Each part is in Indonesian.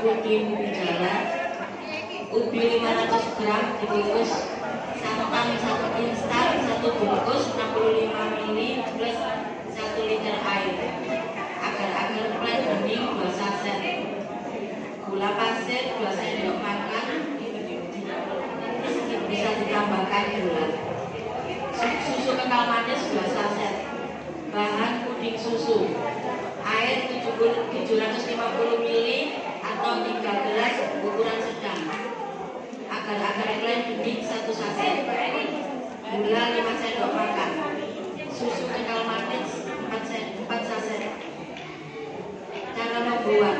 puding ubi jalan, ubi 500 gram dibungkus santan 1 instan 1 bungkus 65 ml plus 1 liter air. Agar-agar flat bening 2 saset. Gula pasir 2 sendok makan, bisa ditambahkan gula. Susu kental manis 2 saset. Bahan puding susu, air 750 ml atau 3 gelas ukuran sedang. Agar-agar flat bening 1 saset. Gula 5 sendok makan. Susu kental manis 4 saset. Cara membuat: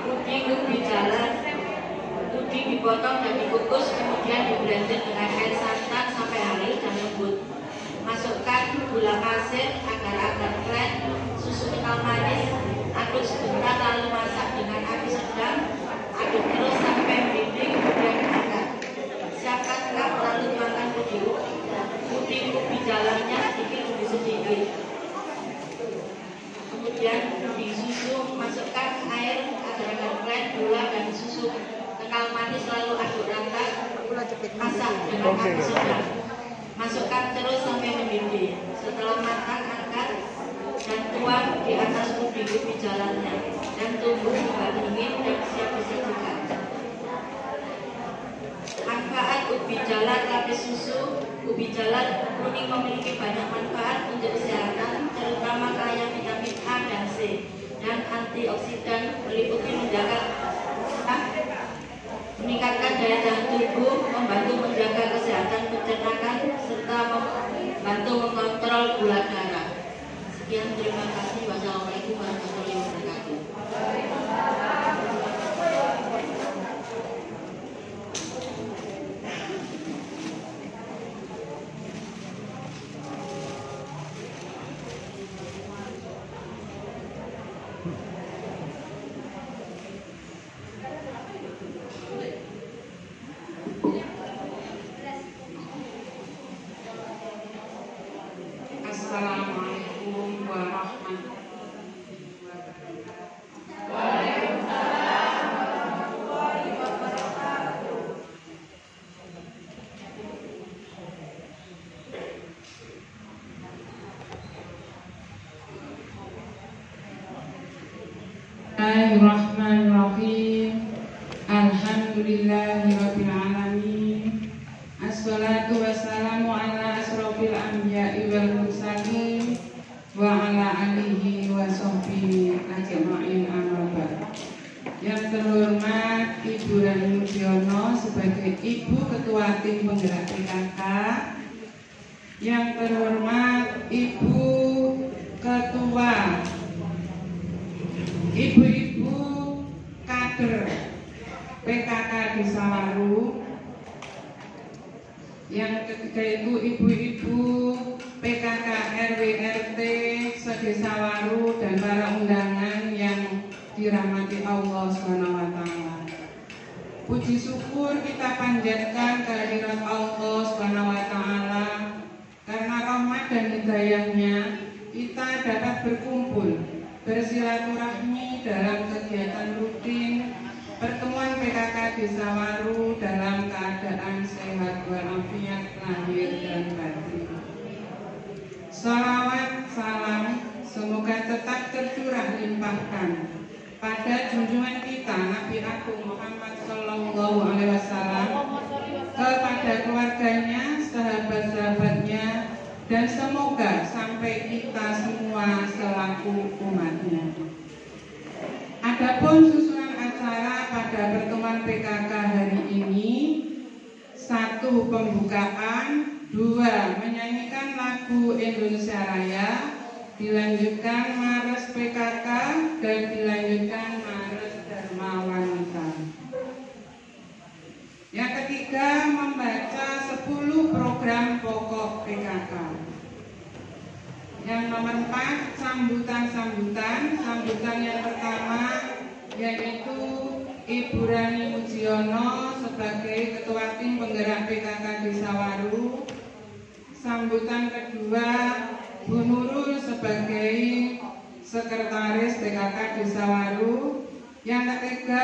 puding ubi jalan, puding dipotong dan dikukus, kemudian diblender dengan air santan sampai halus dan lembut. Masukkan gula pasir, agar-agar flat, susu kental manis, aduk sebentar lalu masak dengan api sedang, aduk terus sampai mendidih, kemudian angkat. Siapkan cup lalu tuangkan puding ubi jalannya sedikit demi sedikit. Kemudian puding susu, masukkan air, agar-agar flat, gula dan susu kental manis lalu aduk rata, masak dengan api sedang. Masukkan terus sampai mendidih. Setelah matang, angkat dan tuang di atas puding ubi jalannya dan tunggu hingga dingin dan siap disajikan. Manfaat ubi jalan lapis susu. Ubi jalan kuning memiliki banyak manfaat untuk kesehatan, terutama kaya vitamin A dan C dan antioksidan, meliputi meningkatkan daya tahan tubuh, membantu menjaga kesehatan pencernaan, serta membantu mengontrol gula darah. Sekian, terima kasih. Wassalamualaikum warahmatullahi wabarakatuh. Assalamualaikum warahmatullahi wabarakatuh. Bismillahirrahmanirrahim. Alhamdulillahirabbil alamin. Assalatu wassalamu ala asrofil anbiya'i wal mursalin wa ala alihi wa sahbihi ajma'in, amma ba'd. Yang terhormat Ibu Rani Mujiono sebagai Ibu Ketua Tim Penggerak PKK. Yang terhormat Ibu Ketua, Ibu-ibu kader PKK di Sawaru. Yang ketiga itu ibu-ibu PKK RW RT se-Desa Waru dan para undangan yang dirahmati Allah SWT. Puji syukur kita panjatkan kehadirat Allah SWT, karena rahmat dan hidayahnya kita dapat berkumpul bersilaturahmi dalam kegiatan rutin pertemuan PKK Desa Waru dalam keadaan sehat walafiat lahir dan batin. Salawat salam semoga tetap tercurah limpahkan pada junjungan kita Nabi Agung Muhammad Sallallahu Alaihi Wasallam, kepada keluarganya, sahabat-sahabatnya, dan semoga sampai kita semua selaku umatnya. Adapun susunan acara pada pertemuan PKK hari ini: 1. Pembukaan, 2. Menyanyikan lagu Indonesia Raya, dilanjutkan Mares PKK, dan dilanjutkan Mares Dharma Wanita. Yang ketiga, membaca 10 program pokok PKK. Yang nomor 4, sambutan yang pertama yaitu Ibu Rani Mujiono sebagai Ketua Tim Penggerak PKK Desa Waru. Sambutan kedua, Bu Nurul sebagai Sekretaris PKK Desa Waru. Yang ketiga,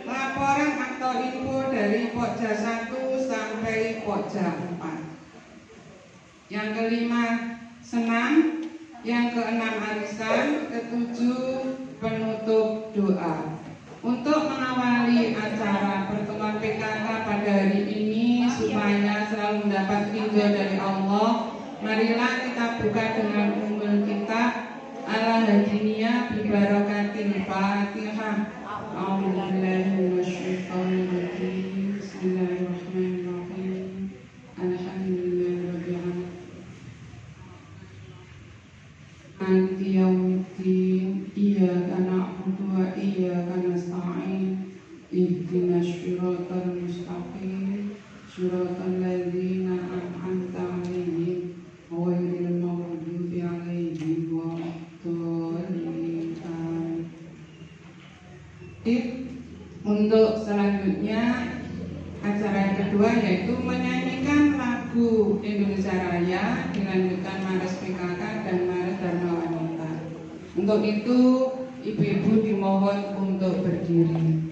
laporan atau info dari Pokja 1 sampai Pokja 4. Yang kelima, senam. Yang keenam, arisan. Ketujuh, penutup doa. Untuk mengawali acara pertemuan PKK pada hari ini supaya selalu mendapat ridho dari Allah, marilah kita buka dengan ummul kitab Al-Hadiniyah bi barakatil Fatihah. A'udzubillahi minasyaitonir rajim. Bismillahirrahmanirrahim. Alhamdulillahirabbil alamin. Maliki yaumiddin. Iyyaka na'budu wa iyyaka nasta'in. Ihdinas shiratal mustaqim. Shiratal ladzina an'amta 'alaihim ghairil maghdubi 'alaihim waladdallin. Untuk selanjutnya acara yang kedua yaitu menyanyikan lagu Indonesia Raya, dilanjutkan Mares PKK dan Mares Dharma Wanita. Untuk itu ibu-ibu dimohon untuk berdiri.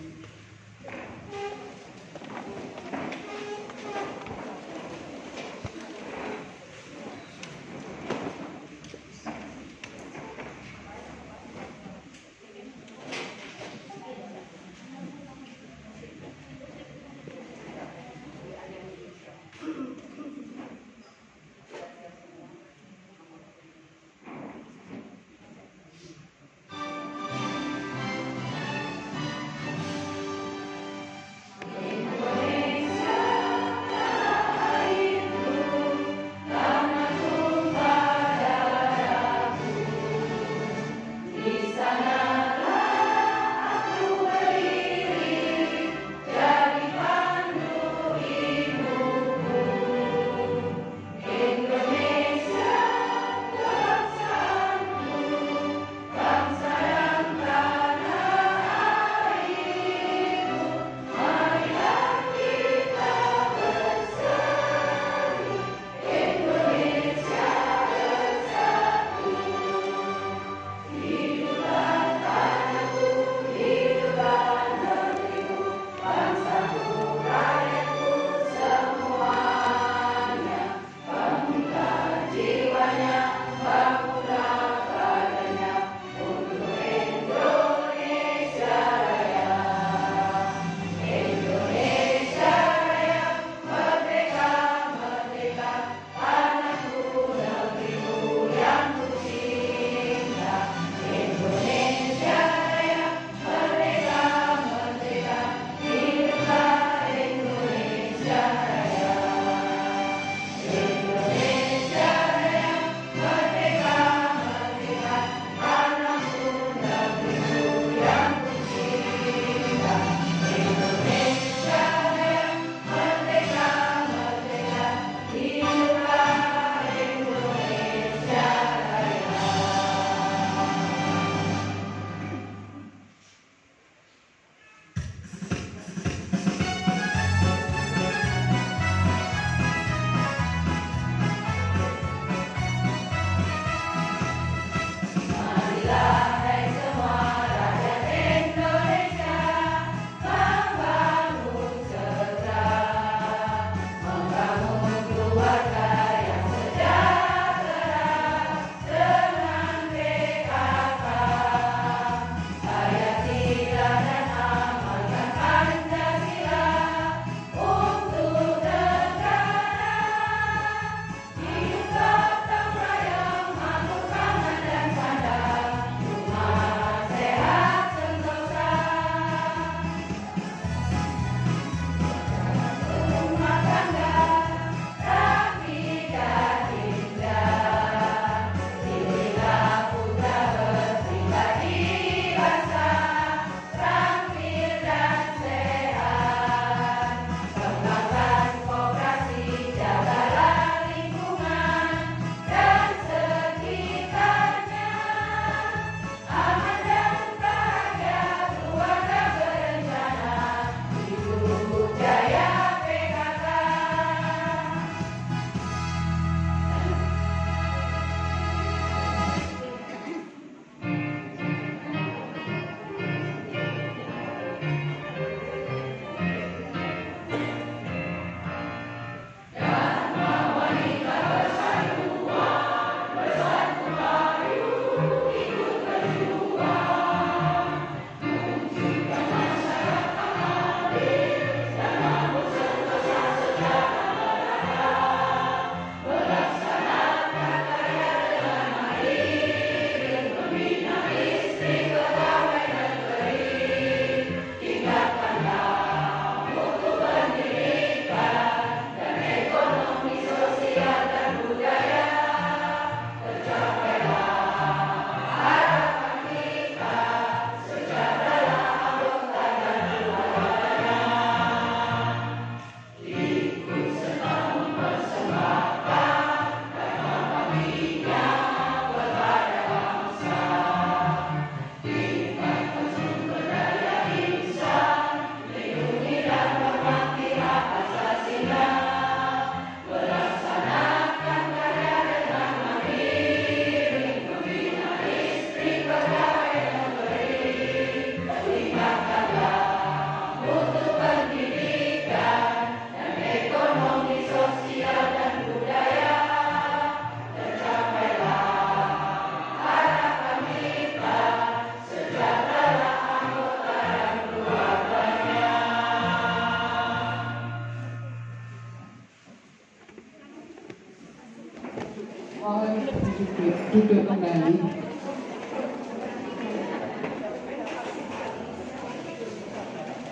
duduk kembali.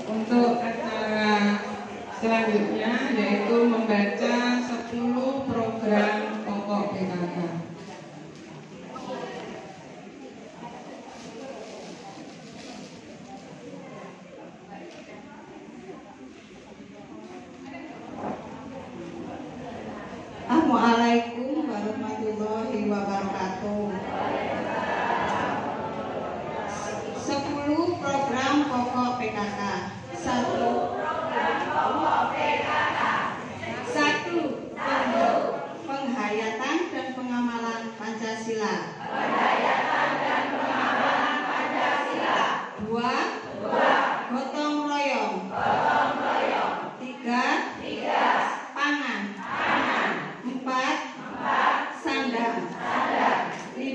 Untuk acara selanjutnya yaitu membaca 10 program pokok PKK. Assalamualaikum warahmatullahi wabarakatuh. 10 program pokok PKK. 1. Penghayatan dan pengamalan Pancasila. 2. Gotong royong. 3. Pangan. 4. Sandang. 5.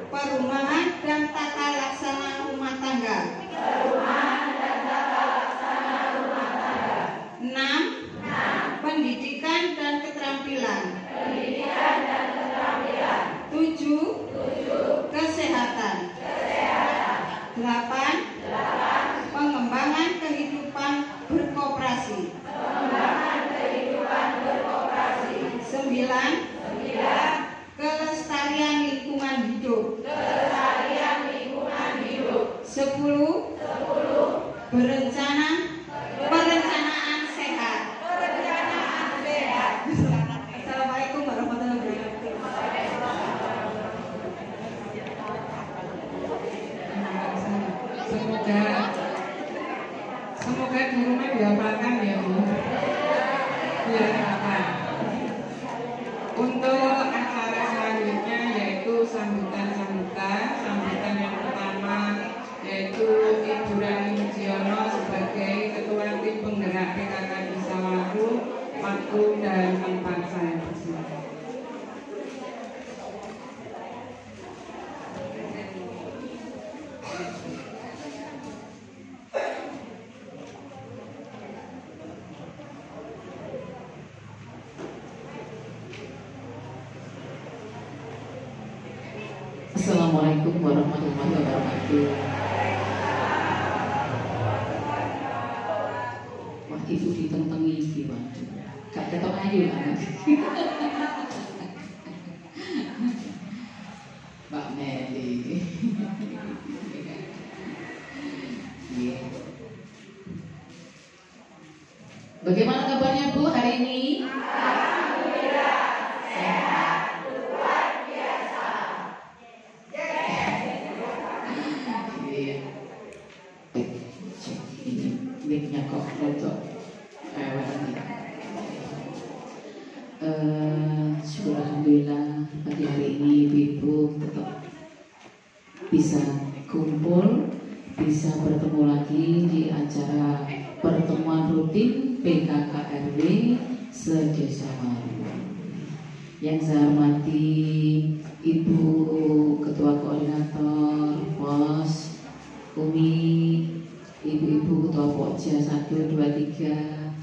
Perumahan dan tata laksana rumah tangga. 6. Pendidikan dan keterampilan. 7. Kesehatan. 8. Pengembangan kehidupan berkoperasi. 9. Kelestarian lingkungan hidup. 10. Perencanaan sehat. Assalamualaikum warahmatullahi wabarakatuh. Semoga di rumah dihafalkan ya Bu. Biar apa? Untuk acara selanjutnya yaitu sambutan yang pertama yaitu Ibu Rani Mujiono sebagai Ketua Tim Penggerak PKK di Sawaru, waktu dan tempat saya persilakan. Assalamualaikum warahmatullahi wabarakatuh. Wah, ibu ditentengi iki, waduh. Gak ketok ayu anak. Mbak Meli. Iya. Bagaimana kabarnya Bu hari ini? Mic-nya kok rotok syukur alhamdulillah pagi hari ini ibu-ibu tetap bisa kumpul, bisa bertemu lagi di acara pertemuan rutin PKK RW se-Desa Waru. Yang saya hormati Ibu Ketua Koordinator POS Umi, Ibu-ibu Ketua Pokja 1, 2, 3.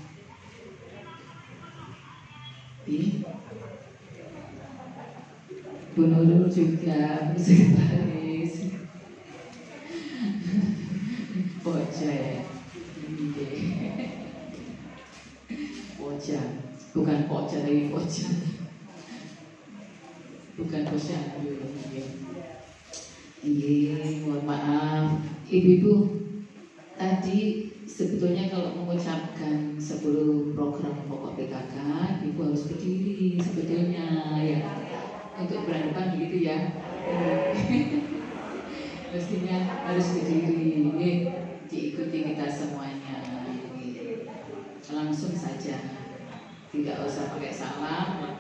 Bu Nurul juga sekretaris Pokja ya. Pokja, bukan Pokja tapi Pokja. Bukan posyandu. Mohon maaf ibu-ibu. Tadi sebetulnya kalau mengucapkan 10 program pokok PKK, ibu harus berdiri sebetulnya ya. Untuk bulan depan begitu ya. Mestinya harus berdiri. Diikuti kita semuanya. Langsung saja. Tidak usah pakai salam.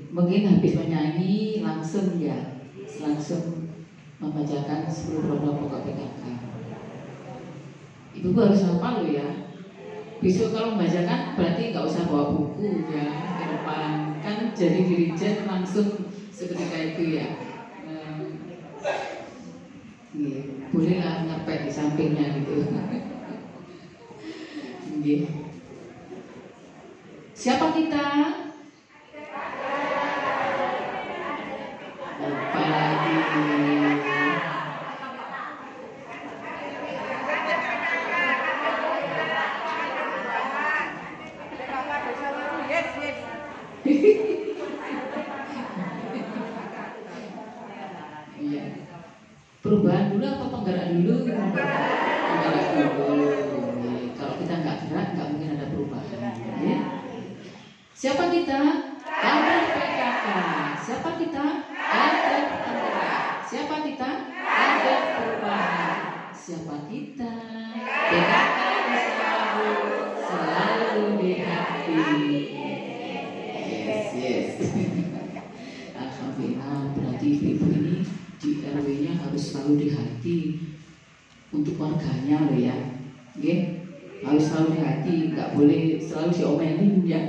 Mungkin habis menyanyi langsung ya. Langsung membacakan 10 program pokok PKK. Ibu harus hafal loh ya. Besok kalau membacakan berarti nggak usah bawa buku ya ke depan. Kan jadi dirijen langsung seketika itu ya. Boleh lah ngepet di sampingnya gitu. Siapa kita? Lupa lagi. Iya. Perubahan dulu apa penggerak dulu? Penggerak dulu. Kalau kita nggak gerak, nggak mungkin ada perubahan. Ya. Siapa kita? Kader PKK. Siapa kita? Kader penggerak. Siapa kita? Kader perubahan. Siapa kita? PKK selalu di hati. Yes. Alhamdulillah, berarti ibu ini di RW-nya harus selalu di hati untuk warganya loh ya. Oke? Harus selalu di hati, nggak boleh selalu diomelin ya.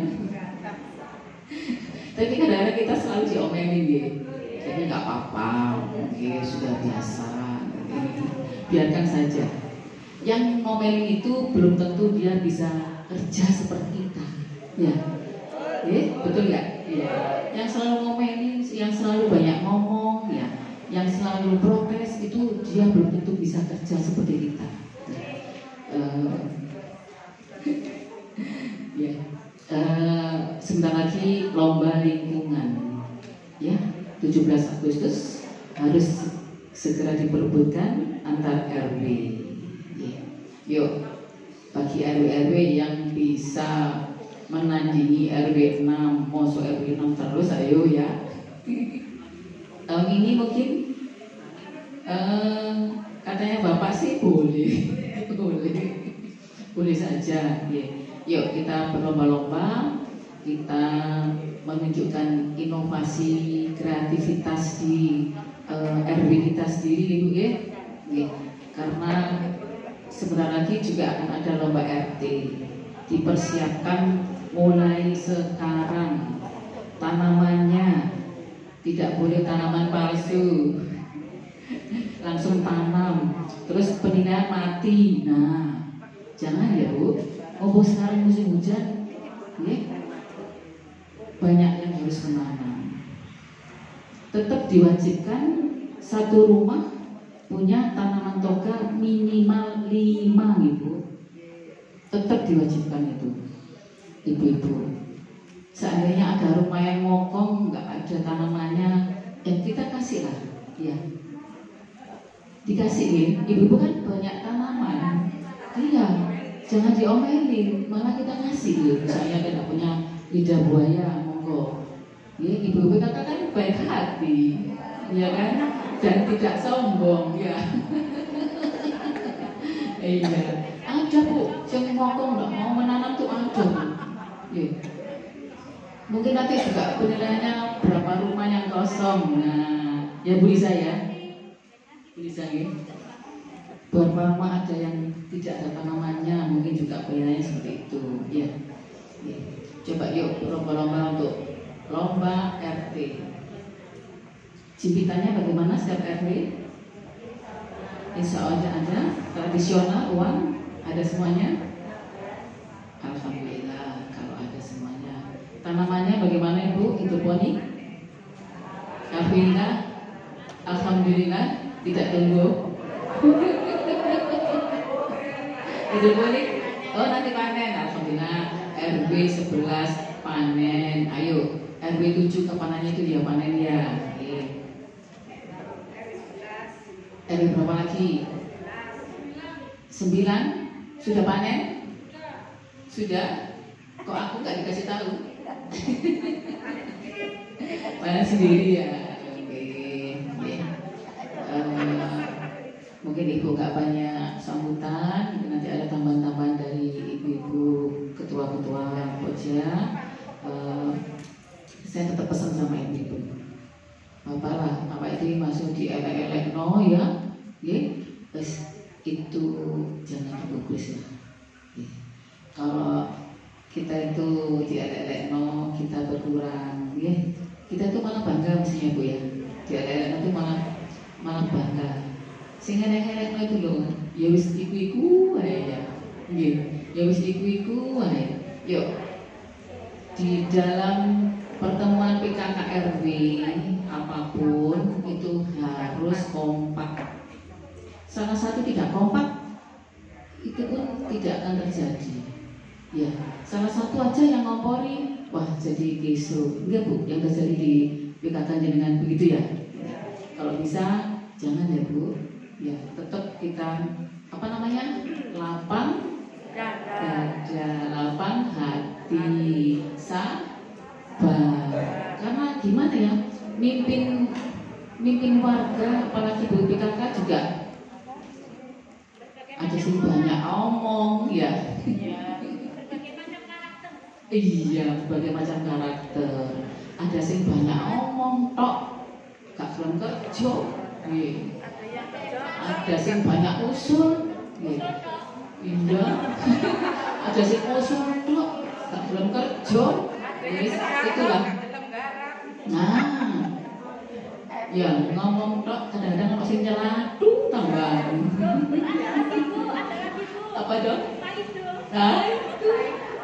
Tapi kadang-kadang kita selalu diomelin ya. Jadi nggak apa-apa, oke, sudah biasa. Biarkan saja. Yang ngomelin itu belum tentu dia bisa kerja seperti kita. Ya. Betul nggak? Ya. Yang selalu ngomelin, yang selalu banyak ngomong, ya, yang selalu protes itu dia belum tentu bisa kerja seperti kita. Ya. Sebentar lagi lomba lingkungan, ya, 17 Agustus harus segera diperebutkan antar RW. Ya. Yuk, bagi RW-RW yang bisa menandingi RW 6, masuk RW 6 terus, ayo ya. Tahun ini mungkin katanya Bapak sih boleh, boleh saja. Ya. Yuk kita berlomba-lomba, kita menunjukkan inovasi, kreativitas di RW kita sendiri, Ibu ya. Karena sebentar lagi juga akan ada lomba RT. Dipersiapkan mulai sekarang. Tanamannya tidak boleh tanaman palsu, langsung tanam. Terus penilaian mati. Nah, jangan ya Bu. Oh sekarang musim hujan, ya, banyak yang harus menanam. Tetap diwajibkan satu rumah punya tanaman toga minimal 5 Ibu. Tetap diwajibkan itu, ibu-ibu. Seandainya ada rumah yang ngokong, nggak ada tanamannya, yang kita kasih lah, ya. Dikasihin, ibu-ibu kan banyak tanaman, iya. Jangan diomelin, malah kita kasih ya. Misalnya tidak punya lidah buaya, monggo. Ya, ibu-ibu katakan baik hati, ya kan? Dan tidak sombong, ya. Iya, ada Bu, yang ngomong nggak mau menanam tuh ada Bu. Ya. Mungkin nanti juga penilaiannya berapa rumah yang kosong. Nah, ya Bu Lisa ya, Bu Lisa ya. Beberapa rumah ada yang tidak ada tanamannya, mungkin juga penilaiannya seperti itu, ya. Coba yuk lomba-lomba untuk lomba RT. Jimpitannya bagaimana setiap RT? Insya Allah ada, tradisional, uang, ada semuanya. Alhamdulillah kalau ada semuanya. Tanamannya bagaimana Ibu? Hidroponik? Alhamdulillah, tidak tunggu. Hidroponik? Oh nanti panen, alhamdulillah. RW 11 panen, ayo. RW 7 kepanannya itu dia panen ya. RW berapa lagi? 9 sudah panen? Sudah? Kok aku nggak dikasih tahu? Panen sendiri ya. Oke. Mungkin Ibu nggak banyak sambutan, nanti ada tambahan-tambahan dari ibu-ibu ketua-ketua Koja. Saya tetap pesan sama ibu-ibu, Bapak lah, apa itu masuk di elek-elek no ya, itu jangan bagus lah. Kalau kita itu di elek-elek no, kita berkurang, ya. Kita tuh malah bangga mestinya Bu ya, di elek-elek no itu malah bangga. Sehingga elek-elek no itu loh, ya wis iku-iku aja ya, ya wis iku-iku aja. Yuk, di dalam pertemuan PKK RW apapun itu harus kompak. Salah satu tidak kompak, itu pun tidak akan terjadi. Ya, salah satu aja yang ngompori, wah jadi kisruh. Enggak Bu, yang terjadi di PKK dengan begitu ya. Kalau bisa jangan ya Bu. Ya, tetap kita lapang dada, lapang hati, sabar. Karena gimana ya, mimpin warga, apalagi Bu PKK juga ada sih banyak omong ya. Iya, berbagai macam karakter. Ada sih banyak omong tok, gak gelem kerja. Ada sih banyak usul. Iya. Ada sih usul tok, gak gelem kerja. Itulah. Nah, ya ngomong tok kadang-kadang masih nyelatu tambahan. Apa dong? Nah, itu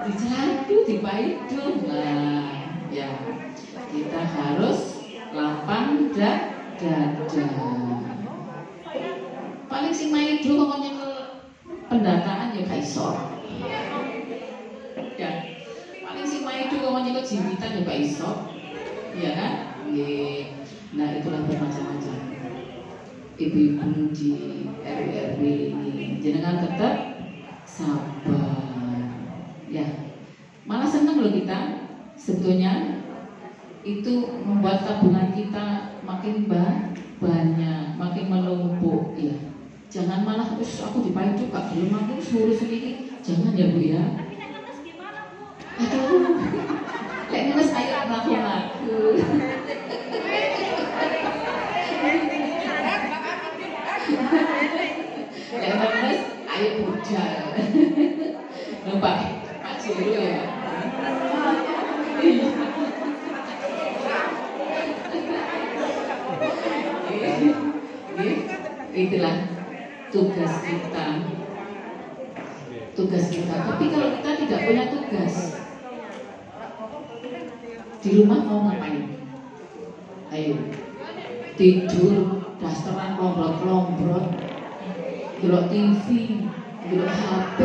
dicelatu, dipaidu. Nah, ya kita harus lapang dada. Paling sing maidu kok nyekel pendataan ya gak iso. Ya, paling sing maidu kok nyekel jimpitan ya gak iso. Iya kan? Nggih. Nah, itulah bermacam-macam. Ibu-ibu di RW ini jenengan tetap sabar. Ya, malah senang loh kita. Sebetulnya itu membuat tabungan kita makin banyak, makin menumpuk. Ya, jangan malah terus aku dipaidu gak belum aku suruh sedikit. Jangan ya Bu ya. Aduh, lek ngeles ayo ngaku-ngaku. Lek ngeles ayo bujal. Numpak Pak Jero ya. Itulah tugas kita. Tapi kalau kita tidak punya tugas, di rumah mau ngapain? Ayo tidur, dasteran lombrot-lombrot, delok TV, delok HP.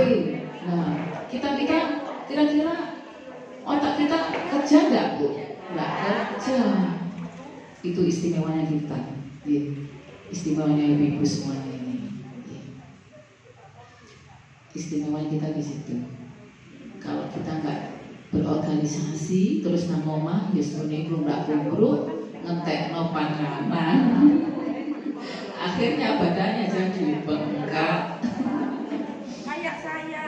Nah, kira-kira otak kita kerja nggak Bu? Nggak kerja. Itu istimewanya kita. Istimewanya ibu-ibu semuanya ini. Istimewanya kita di situ. Kalau kita nggak berorganisasi terus nang omah ya sebenarnya belum nggak kumbruk ngentekno panganan. Akhirnya badannya jadi bengkak. Kayak saya.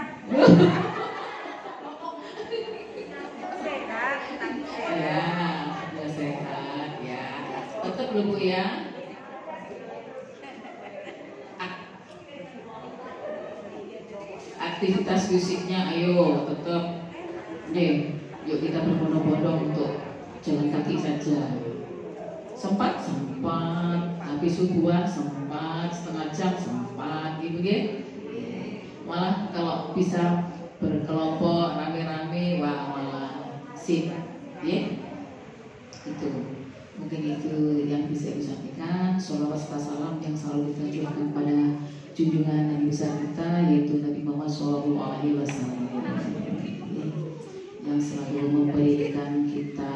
Ya sehat ya. Tetap Bu ya. Aktivitas fisiknya ayo tetap. Yuk kita berbondong-bondong untuk jalan kaki saja. Sempat, habis subuhan sempat, setengah jam sempat, gitu ya. Malah kalau bisa berkelompok rame-rame, wah malah sip, ya. Itu mungkin itu yang bisa saya sampaikan. Sholawat serta salam yang selalu kita curahkan pada junjungan Nabi besar kita, yaitu Nabi Muhammad SAW, yang selalu memberikan kita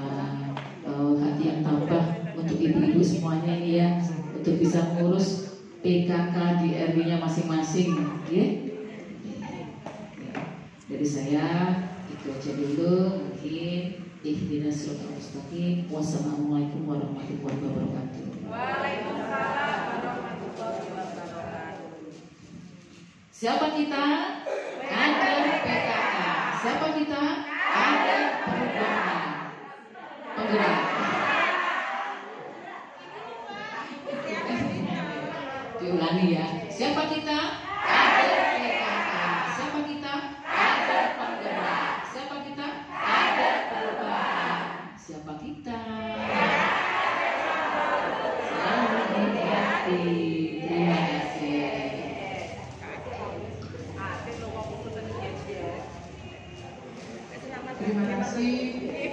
hati yang tabah untuk ibu-ibu semuanya ini ya, untuk bisa mengurus PKK di RW-nya masing-masing, ya. Dari saya itu aja dulu, mungkin ihdinas siratal mustaqim. Wassalamualaikum warahmatullahi wabarakatuh. Waalaikumsalam warahmatullahi wabarakatuh. Siapa kita? Kader PKK. Siapa kita? Kader perubahan. Penggerak. Diulangi ya. Siapa kita? Kader PKK. Siapa kita? Kader penggerak. Siapa kita? Kader perubahan. Siapa kita? Selalu hati-hati. Terima kasih. Terima kasih.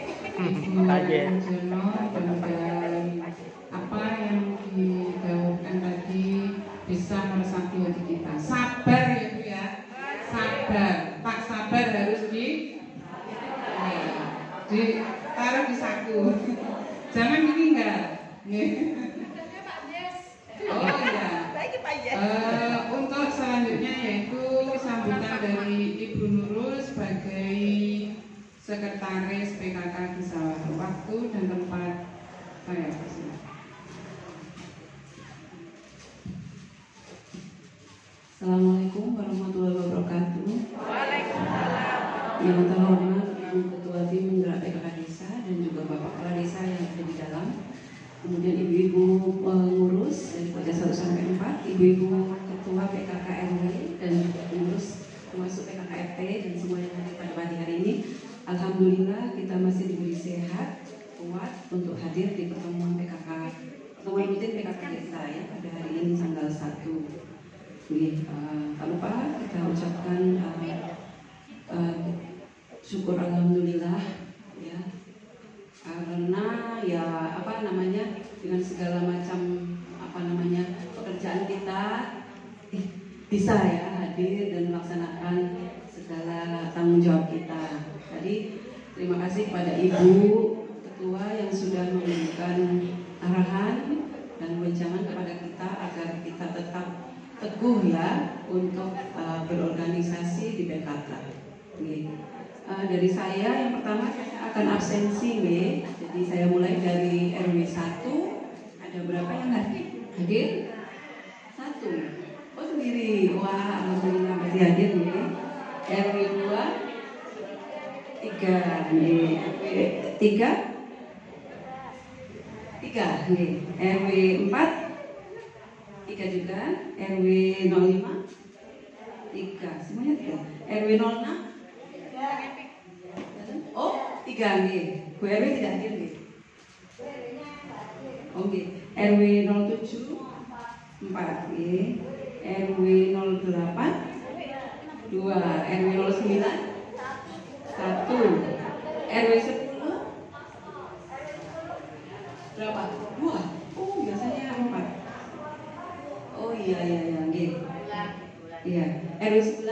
Jono dan apa yang digaungkan tadi bisa meresapi hati kita. Sabar ya Bu ya, sabar. Pak sabar harus ditaruh di saku. Jangan gini enggak. Oh iya. Untuk selanjutnya yaitu sambutan dari Ibu Nurul sebagai Sekretaris PKK Kisawar. Waktu dan tempat saya persilakan. Assalamualaikum warahmatullahi wabarakatuh. Waalaikumsalam. Yang terhormat Ibu Ketua Tim Penggerak PKK Desa dan juga Bapak Kepala Desa yang ada di dalam. Kemudian ibu-ibu pengurus dari pojok 1 sampai 4, ibu-ibu ketua PKK RW dan juga pengurus termasuk PKK RT dan semua yang hadir pada pagi hari ini. Alhamdulillah kita masih diberi sehat, kuat untuk hadir di pertemuan rutin PKK Desa ya pada hari ini tanggal 1. Tak lupa kita ucapkan syukur alhamdulillah ya. Karena ya dengan segala macam pekerjaan kita bisa ya hadir dan melaksanakan segala tanggung jawab kita. Jadi terima kasih kepada Ibu Ketua yang sudah memberikan arahan dan wejangan kepada kita agar kita tetap teguh ya untuk berorganisasi di PKK. Dari saya yang pertama saya akan absensi nih. Jadi saya mulai dari RW 1. Ada berapa yang hadir? 1. Oh sendiri. Wah alhamdulillah masih hadir nih. RW 2 3 nih. RW 3 nih. RW 4 3 juga. RW 05 3. Semuanya 3. RW 06 oh 3 nih. Bu RW tidak hadir nih. Oke. RW 07 4 nih. RW 08 2. RW 09 1. RW 10 berapa? 2. Oh biasanya 4. Oh iya nggih. Iya. RW 11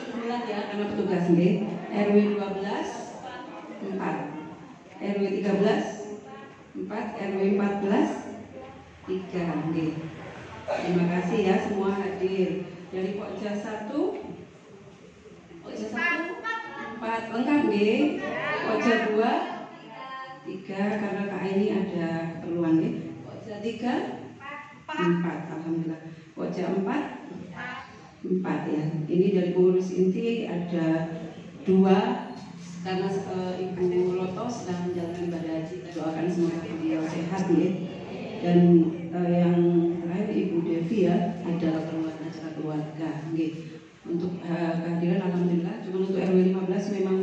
bulan ya karena petugas nggih. RW 12 4. RW 13 4. RW 14 3 nggih. Terima kasih ya semua hadir. Dari Pokja 1 4 lengkap nggih. Pokja 2 3 karena Kak ini ada keperluan nggih. Pokja 3 4 alhamdulillah. Pokja 4 ya. Ini dari pengurus inti ada 2 karena Ibu Loto sedang menjalani ibadah haji. Kita doakan semoga beliau sehat ya. Dan yang terakhir Ibu Devi ya ada keperluan acara keluarga nggih. Untuk kehadiran alhamdulillah. Cuma untuk RW 15 memang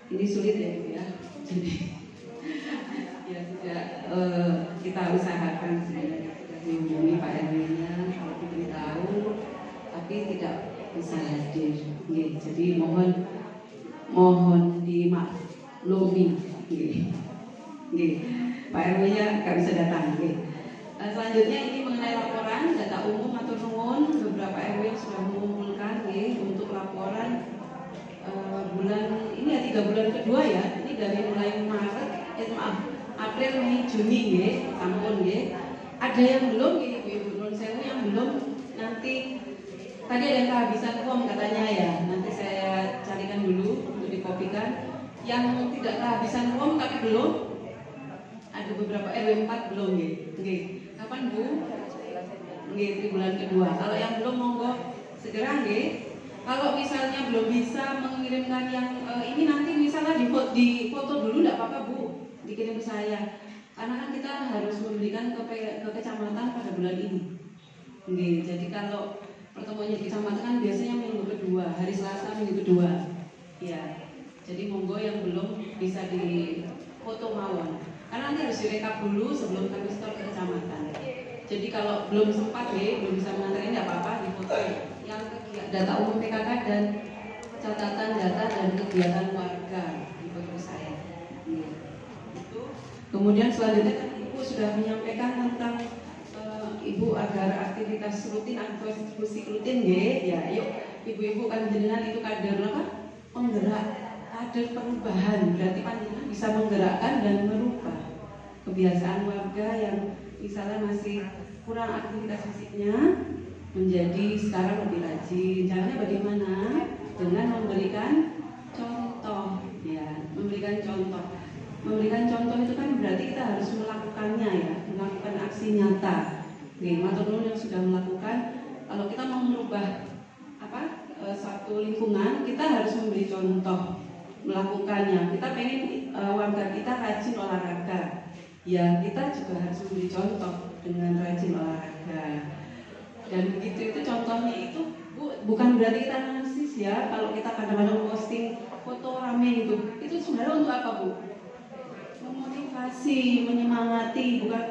ini sulit ya Ibu ya. Jadi ya sudah kita usahakan sebenarnya sudah menghubungi Pak RW-nya kalau diberitahu tapi tidak bisa hadir. Nggih. Jadi mohon dimaklumi. Nggih. Pak RW-nya nggak bisa datang. Nggih. Selanjutnya ini mengenai laporan data umum atau nuwun beberapa RW yang sudah mengumpulkan nggih untuk laporan bulan ini ya 3 bulan kedua ya. Ini dari mulai April, Mei, Juni nggih, sampun nggih. Ada yang belum nggih Ibu Nun Sewu yang belum nanti tadi ada kehabisan form katanya ya. Nanti saya carikan dulu untuk dikopikan. Yang tidak kehabisan form tapi belum ada beberapa RW 4 belum nggih. Kapan Bu? Nggih, di bulan kedua. Kalau yang belum monggo segera nggih. Kalau misalnya belum bisa mengirimkan yang ini nanti misalnya di foto dulu enggak apa-apa Bu, dikirim ke saya. Karena kan kita harus memberikan ke kecamatan pada bulan ini. Nggih, jadi kalau pertemuannya di kecamatan kan biasanya minggu kedua, hari Selasa minggu kedua. Ya. Jadi monggo yang belum bisa di foto mawon. Karena nanti harus direkap dulu sebelum kami store ke kecamatan. Jadi kalau belum sempat belum bisa mengantar ini apa-apa di foto yang data umum PKK dan catatan data dan kegiatan warga di foto saya. Kemudian selanjutnya Ibu sudah menyampaikan tentang Ibu agar aktivitas rutin atau diskusi rutin ya, yuk ibu-ibu kan jenengan itu kader apa? Penggerak, kader perubahan. Berarti panjenengan bisa menggerakkan dan merubah kebiasaan warga yang misalnya masih kurang aktivitas fisiknya menjadi sekarang lebih rajin. Caranya bagaimana? Dengan memberikan contoh, ya, memberikan contoh. Memberikan contoh itu kan berarti kita harus melakukannya ya, melakukan aksi nyata. Nih, matur nuwun yang sudah melakukan. Kalau kita mau merubah satu lingkungan, kita harus memberi contoh melakukannya. Kita pengen warga kita rajin olahraga, ya kita juga harus memberi contoh dengan rajin olahraga. Dan begitu itu contohnya itu bukan berarti kita narsis ya. Kalau kita kadang-kadang posting foto rame itu sebenarnya untuk apa Bu? Memotivasi, menyemangati, bukan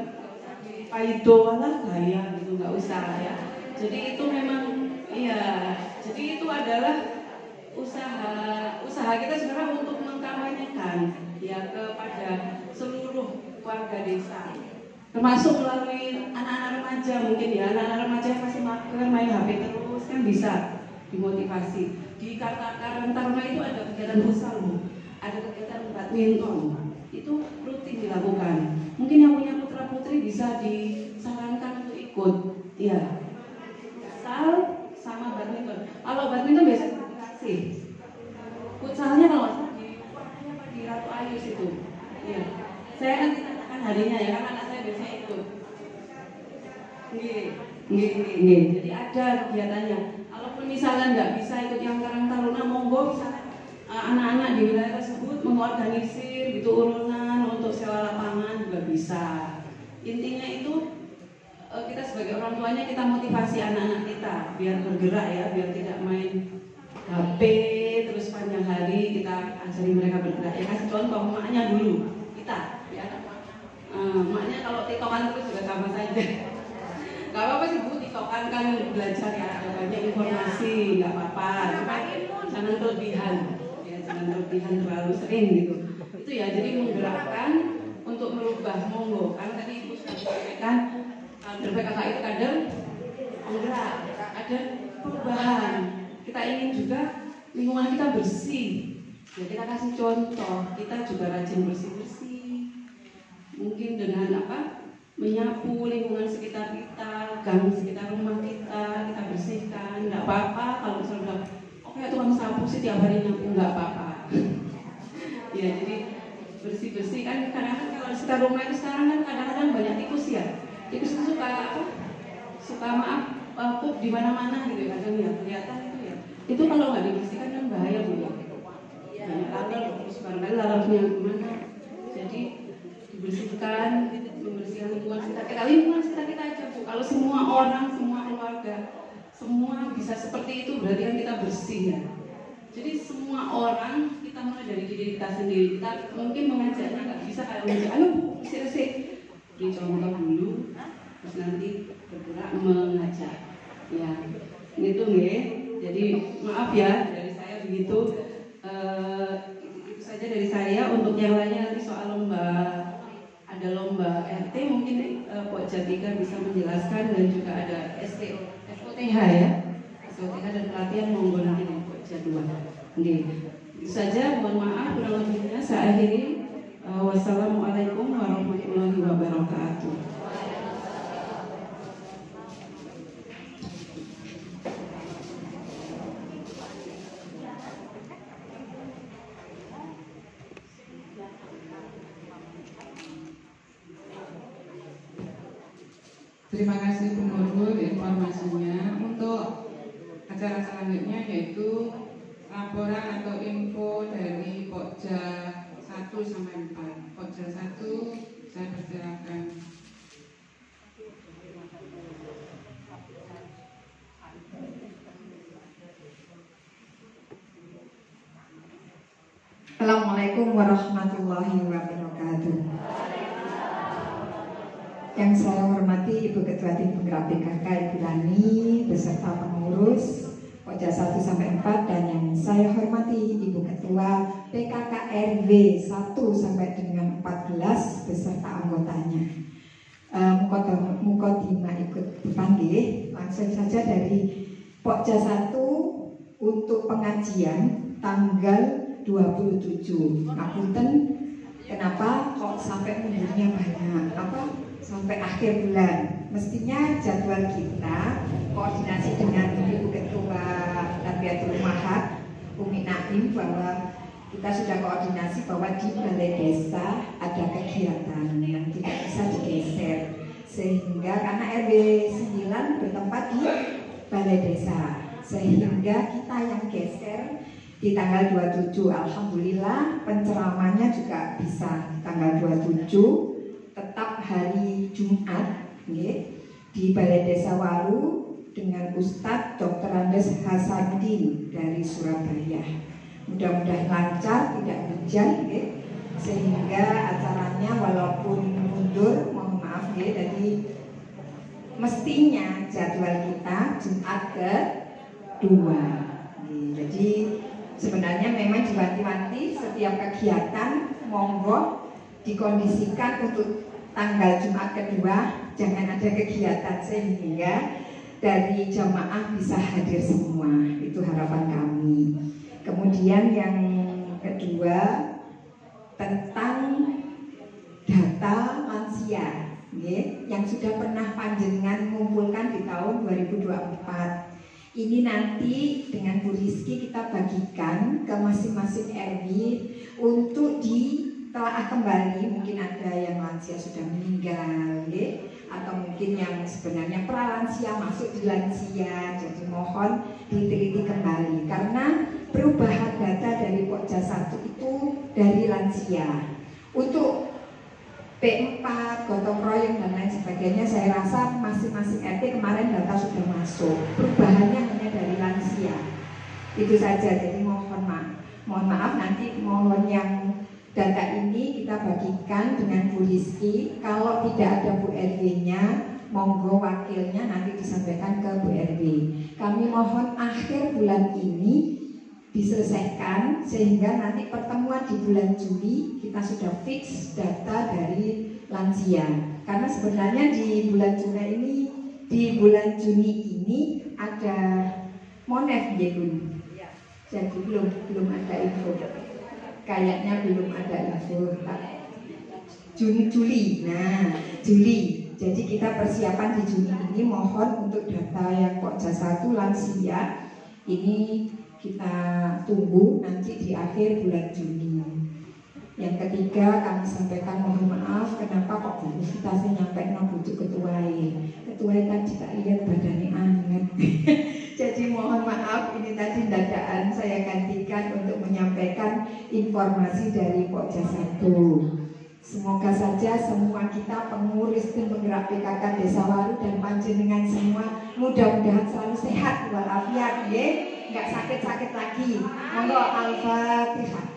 paido lah gaya gitu, nggak usah ya. Jadi itu memang iya. Jadi itu adalah usaha kita sebenarnya untuk mengkampanyekan ya kepada seluruh warga desa. Termasuk melalui anak-anak remaja mungkin ya, anak-anak remaja yang masih mager main HP terus kan bisa dimotivasi. Di Karang Taruna itu ada kegiatan futsal Bu, ada kegiatan badminton, itu rutin dilakukan. Mungkin yang punya putra putri bisa disarankan untuk ikut, ya. Futsal sama badminton. Kalau badminton biasanya dikasih. Futsalnya kalau di Ratu Ayu situ, ya. Saya nanti tanyakan harinya ya, karena anak saya biasanya ikut. Nggih. Jadi ada kegiatannya. Kalaupun misalnya nggak bisa ikut yang Karang Taruna, monggo misalnya anak-anak di wilayah tersebut mengorganisir gitu urunan untuk sewa lapangan juga bisa. Intinya itu kita sebagai orang tuanya kita motivasi anak-anak kita biar bergerak ya, biar tidak main HP terus panjang hari. Kita ajari mereka bergerak ya, kasih contoh maknya dulu kita ya. Maknya kalau tiktokan terus juga sama saja. Gak apa-apa sih Bu, tiktokan kan belajar ya, ada banyak informasi, gak apa-apa. Cuma jangan kelebihan ya, jangan kelebihan terlalu sering gitu. Itu ya, jadi menggerakkan untuk merubah, monggo. Karena tadi Ibu sudah sampaikan kader PKK itu kader penggerak, kader perubahan. Kita ingin juga lingkungan kita bersih. Ya kita kasih contoh, kita juga rajin bersih-bersih. Mungkin dengan menyapu lingkungan sekitar kita, gang sekitar rumah kita bersihkan. Nggak apa-apa kalau misalnya oke tukang sapu sih tiap hari nyapu, nggak apa-apa. Ya jadi bersih-bersih kan kadang-kadang kalau sekitar rumah itu sekarang kan kadang-kadang banyak tikus ya. Tikus itu suka pup di mana-mana gitu ya, kadang ya kelihatan itu ya. Itu kalau nggak dibersihkan kan bahaya Bu ya. Banyak lalat terus barangkali lalatnya kemana. Jadi dibersihkan, membersihkan lingkungan sekitar kita. Lingkungan sekitar kita aja Bu. Kalau semua orang, semua keluarga, semua bisa seperti itu berarti kan kita bersih ya. Jadi semua orang kita mulai dari diri kita sendiri. Kita mungkin mengajaknya nggak bisa kayak mengajak, ayo Bu, bersih-bersih. Beri contoh dulu, terus nanti bergerak mengajak. Ya, itu nggih. Jadi maaf ya dari saya begitu. Itu saja dari saya. Untuk yang lainnya nanti soal lomba, ada lomba RT mungkin Pak Jatika bisa menjelaskan, dan juga ada SOTH ya, SOTH dan pelatihan monggo nanti di Pak Jadwal. Oke, itu saja. Mohon maaf kurang lebihnya. Saya akhiri. Wassalamualaikum warahmatullahi wabarakatuh. Terima kasih Bu Nurul informasinya. Untuk acara selanjutnya yaitu laporan atau info dari Pokja 1 sampai 4. Pokja 1 saya persilakan. Assalamualaikum warahmatullahi wabarakatuh. Yang saya hormati Ibu Ketua Tim Penggerak PKK Ibu Rani beserta pengurus, Pokja 1 sampai 4, dan yang saya hormati Ibu Ketua PKK RW 1 sampai dengan 14 beserta anggotanya. Mukodimah ikut dipanggil, langsung saja dari Pokja 1 untuk pengajian tanggal 27. Ngapunten, kenapa kok sampai mundurnya banyak? Sampai akhir bulan? Mestinya jadwal kita koordinasi dengan Ibu Ketua Tarbiyatul Ummahat Umi Naim bahwa kita sudah koordinasi bahwa di balai desa ada kegiatan yang tidak bisa digeser, sehingga karena RW 9 bertempat di balai desa, sehingga kita yang geser di tanggal 27. Alhamdulillah penceramahnya juga bisa di tanggal 27, tetap hari Jumat di Balai Desa Waru dengan Ustadz Dr. Andes Hasanuddin dari Surabaya. Mudah-mudahan lancar, tidak hujan, sehingga acaranya walaupun mundur, mohon maaf, jadi mestinya jadwal kita Jumat ke-2. Jadi sebenarnya memang diwanti-wanti setiap kegiatan monggo dikondisikan untuk tanggal Jumat kedua, jangan ada kegiatan sehingga dari jamaah bisa hadir semua. Itu harapan kami. Kemudian yang kedua tentang data lansia yang sudah pernah panjenengan mengumpulkan di tahun 2024. Ini nanti dengan Bu Rizky kita bagikan ke masing-masing RW untuk ditelaah kembali. Mungkin ada yang lansia sudah meninggal, atau mungkin yang sebenarnya pralansia masuk di lansia. Jadi mohon diteliti kembali karena perubahan data dari Pokja 1 itu dari lansia. Untuk P4, gotong royong dan lain sebagainya, saya rasa masing-masing RT kemarin data sudah masuk. Perubahannya hanya dari lansia. Itu saja. Jadi mohon maaf nanti mohon yang data ini kita bagikan dengan Bu Rizky. Kalau tidak ada Bu RW-nya, monggo wakilnya nanti disampaikan ke Bu RW. Kami mohon akhir bulan ini diselesaikan sehingga nanti pertemuan di bulan Juli kita sudah fix data dari lansia. Karena sebenarnya di bulan Juni ini ada Monef ya Bun. Jadi belum ada info. Kayaknya belum ada info. Juli. Jadi kita persiapan di Juni ini mohon untuk data yang Pokja 1 lansia ini kita tunggu nanti di akhir bulan Juni. Yang ketiga kami sampaikan mohon maaf kenapa kok kita nyampe bujuk ketua tadi tak lihat badannya anget. Jadi mohon maaf ini tadi dadaan saya gantikan untuk menyampaikan informasi dari Pokja 1. Semoga saja semua kita pengurus dan penggerak PKK Desa Waru dan panjenengan semua mudah-mudahan selalu sehat walafiat, nggak sakit-sakit lagi. Monggo Al-Fatihah.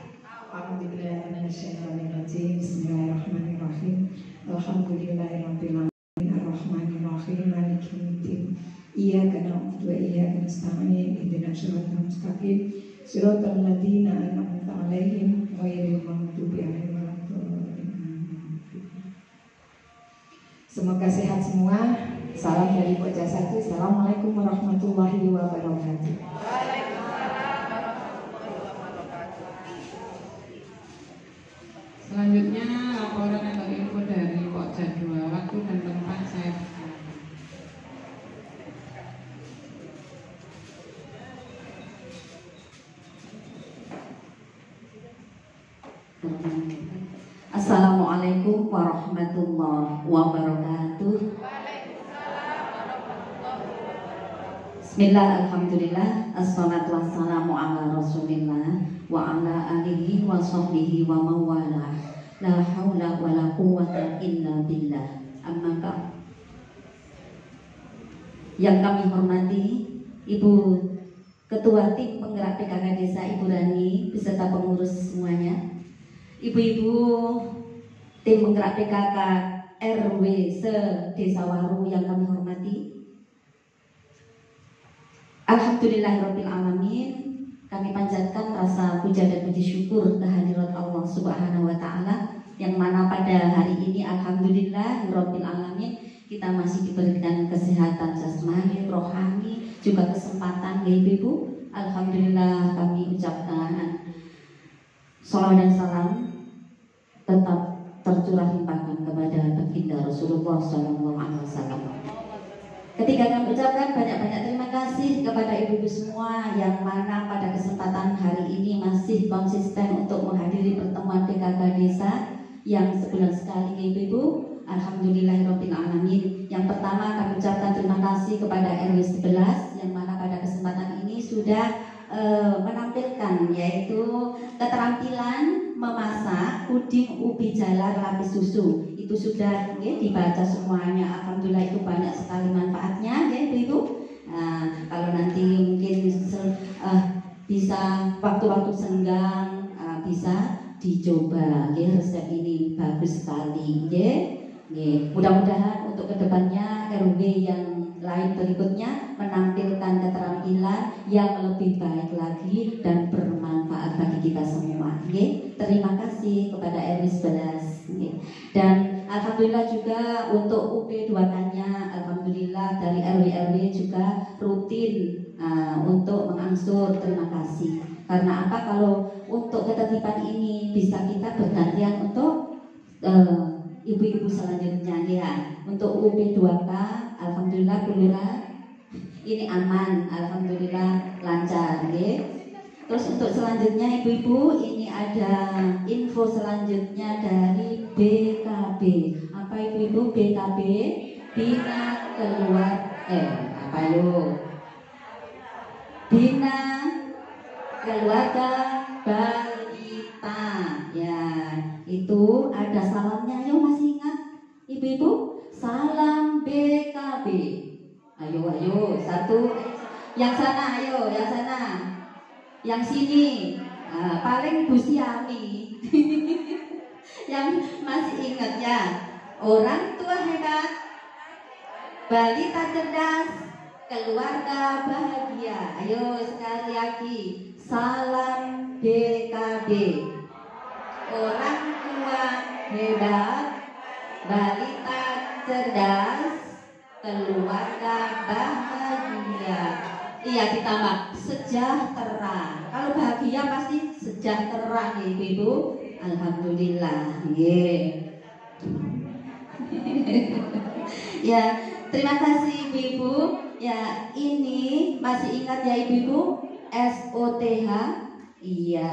Bismillahirrahmanirrahim. Alhamdulillahirabbil alamin arrahmanirrahim maliki yaumiddin. Iyyaka na'budu wa iyyaka nasta'in. Ihdinas siratal mustaqim. Siratal ladzina an'amta 'alaihim ghairil maghdubi 'alaihim waladdallin. Semoga sehat semua. Salam dari Pokja 1. Assalamualaikum warahmatullahi wabarakatuh. Selanjutnya laporan atau info dari Pokja 2. Waktu dan tempat saya Assalamualaikum warahmatullahi wabarakatuh. Bismillah, alhamdulillah, assalatu wassalamu ala rasulillah wa ala alihi wa sahbihi wa mawala. La hawla wa la quwwata illa billah. Amma ba'd. Yang kami hormati Ibu Ketua Tim Penggerak PKK Desa Ibu Rani beserta pengurus semuanya, ibu-ibu tim penggerak PKK RW se Desa Waru yang kami hormati, Alhamdulillahirabbil alamin. Kami panjatkan rasa puja dan puji syukur kehadirat Allah Subhanahu wa taala yang mana pada hari ini alhamdulillahirabbil alamin kita masih diberikan kesehatan jasmani, rohani, juga kesempatan Ibu. Alhamdulillah kami ucapkan salawat dan salam tetap tercurah limpahkan kepada baginda Rasulullah SAW. Ketika kami ucapkan banyak-banyak terima kasih kepada ibu-ibu semua yang mana pada kesempatan hari ini masih konsisten untuk menghadiri pertemuan PKK Desa yang sebulan sekali ibu-ibu. Alhamdulillahirabbil alamin. Yang pertama kami ucapkan terima kasih kepada RW 11 yang mana pada kesempatan ini sudah menampilkan yaitu keterampilan memasak puding ubi jalar lapis susu. Itu sudah dibaca semuanya. Alhamdulillah itu banyak sekali manfaatnya ya Ibu. Kalau nanti mungkin bisa waktu-waktu senggang bisa dicoba resep ini bagus sekali mudah-mudahan untuk kedepannya RW yang lain berikutnya menampilkan keterampilan yang lebih baik lagi dan bermanfaat bagi kita semua. Terima kasih kepada RW 11. Dan alhamdulillah juga untuk UP 2-nya alhamdulillah dari RW juga rutin untuk mengangsur. Terima kasih. Karena apa? Kalau untuk ketertiban ini bisa kita bergantian untuk ibu-ibu selanjutnya ya. Untuk UP 2K alhamdulillah Kelurahan ini aman, alhamdulillah lancar Terus untuk selanjutnya ibu-ibu ini ada info selanjutnya dari BKB. Apa ibu-ibu BKB? Bina Bina Keluarga Balita. Ya, itu ada salamnya. Ayo masih ingat ibu-ibu? Salam BKB. Ayo satu. Yang sana ayo, yang sana. Yang sini paling Bu Siami yang masih ingat ya. Orang tua hebat, balita cerdas, keluarga bahagia. Ayo sekali lagi, salam BKB. Orang tua hebat, balita cerdas, keluarga bahagia. Iya ditambah sejahtera. Kalau bahagia pasti sejahtera ibu-ibu. Alhamdulillah. Ya, terima kasih ibu-ibu. Ya, ini masih ingat ya ibu-ibu SOTH. Iya,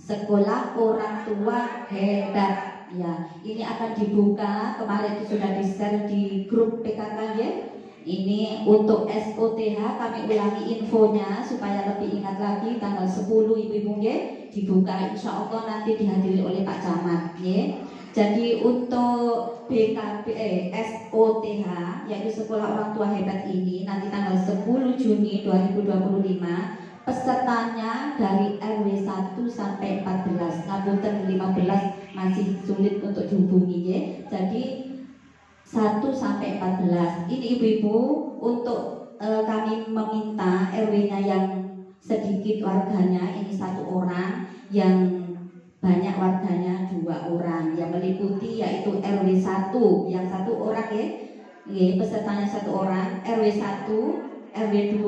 Sekolah Orang Tua Hebat. Ya, ini akan dibuka. Kemarin itu sudah di-share di grup PKK ya. Ini untuk SOTH kami ulangi infonya supaya lebih ingat lagi tanggal 10 ibu-ibu dibuka insya Allah nanti dihadiri oleh Pak Camat Jadi untuk BKB SOTH yaitu Sekolah Orang Tua Hebat ini nanti tanggal 10 Juni 2025 pesertanya dari RW 1 sampai 14. Ngapunten 15 masih sulit untuk dihubungi Jadi 1 sampai 14. Ini ibu-ibu untuk kami meminta RW-nya yang sedikit warganya ini 1 orang, yang banyak warganya 2 orang, yang meliputi yaitu RW 1 yang 1 orang pesertanya 1 orang, RW 1, RW 2,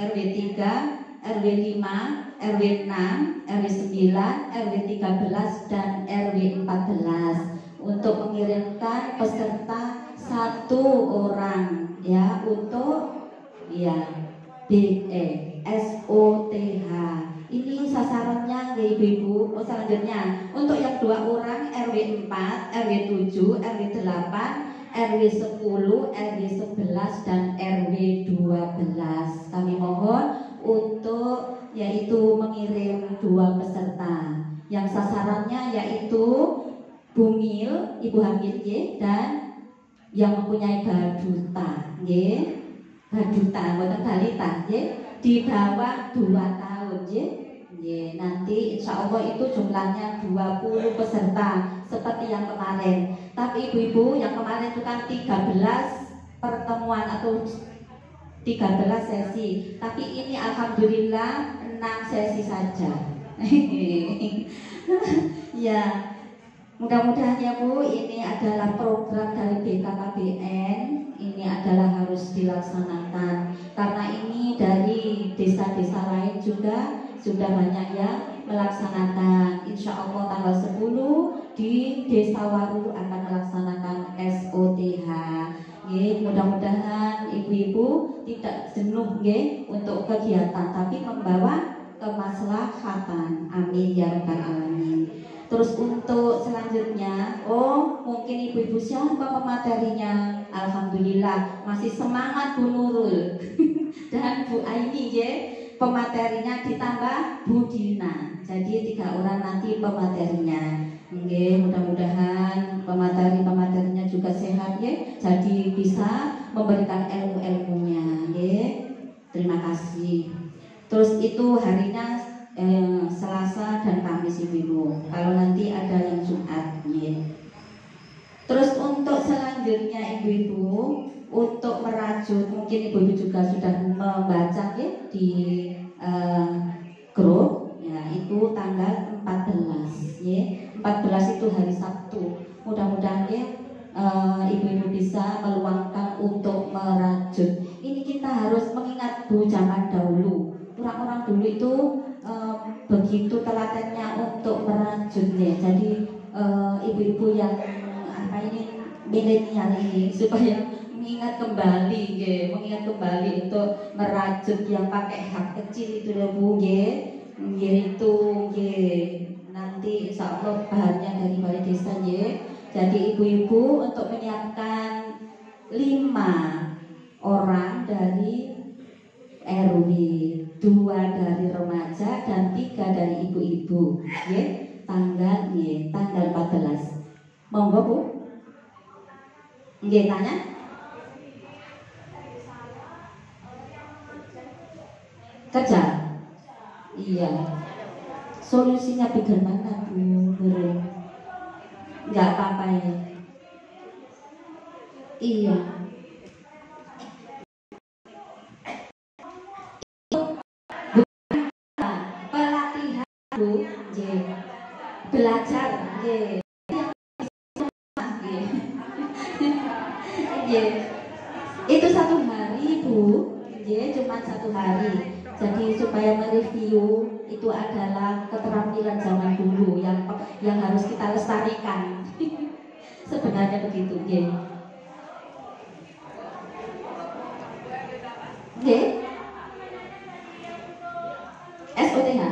RW 3, RW 5, RW 6, RW 9, RW 13 dan RW 14 untuk mengirimkan peserta 1 orang ya untuk SOTH. Ini sasarannya ibu-ibu. Selanjutnya untuk yang 2 orang RW 4, RW 7, RW 8, RW 10, RW 11 dan RW 12. Kami mohon untuk yaitu mengirim 2 peserta. Yang sasarannya yaitu bumil, ibu hamil dan yang mempunyai baduta baduta bukan balita di bawah 2 tahun nanti insya Allah itu jumlahnya 20 peserta seperti yang kemarin. Tapi ibu-ibu yang kemarin itu kan 13 pertemuan atau 13 sesi, tapi ini alhamdulillah 6 sesi saja. Ya, mudah-mudahan ya Bu, ini adalah program dari BKKBN, ini adalah harus dilaksanakan karena ini dari desa-desa lain juga sudah banyak yang melaksanakan. Insya Allah tanggal 10 di Desa Waru akan melaksanakan SOTH. Mudah-mudahan ibu-ibu tidak jenuh untuk kegiatan, tapi membawa kemaslahatan. Amin ya rabbal alamin. Terus untuk selanjutnya, mungkin ibu-ibu siapa pematerinya? Alhamdulillah masih semangat Bu Nurul dan Bu Aini pematerinya, ditambah Bu Dina. Jadi 3 orang nanti pematerinya. Mudah-mudahan pemateri-pematerinya juga sehat jadi bisa memberikan ilmu-ilmunya. Terima kasih. Terus itu harinya Selasa dan Kamis ibu-ibu. Kalau nanti ada yang Jumat. Terus untuk selanjutnya ibu-ibu, untuk merajut, mungkin ibu-ibu juga sudah membaca di grup ya, itu tanggal 14 14 itu hari Sabtu. Mudah-mudahan ibu-ibu bisa meluangkan untuk merajut. Ini kita harus mengingat Bu, zaman dahulu orang-orang dulu itu begitu telatennya untuk merajut Jadi ibu-ibu yang milenial ini supaya mengingat kembali untuk merajut yang pakai hak kecil itu ya Bu itu nanti insya Allah bahannya dari balai desa Jadi ibu-ibu untuk menyiapkan 5 orang dari RW, 2 dari remaja dan 3 dari ibu-ibu tanggal 14. Monggo Bu. Tanya. Kerja. Iya. Solusinya bagaimana Bu? Enggak apa-apa ya. Iya. Pelatihan Bu, belajar itu 1 hari Bu, cuma 1 hari. Jadi supaya mereview itu adalah keterampilan zaman dulu yang harus kita lestarikan. Sebenarnya begitu, SOTH,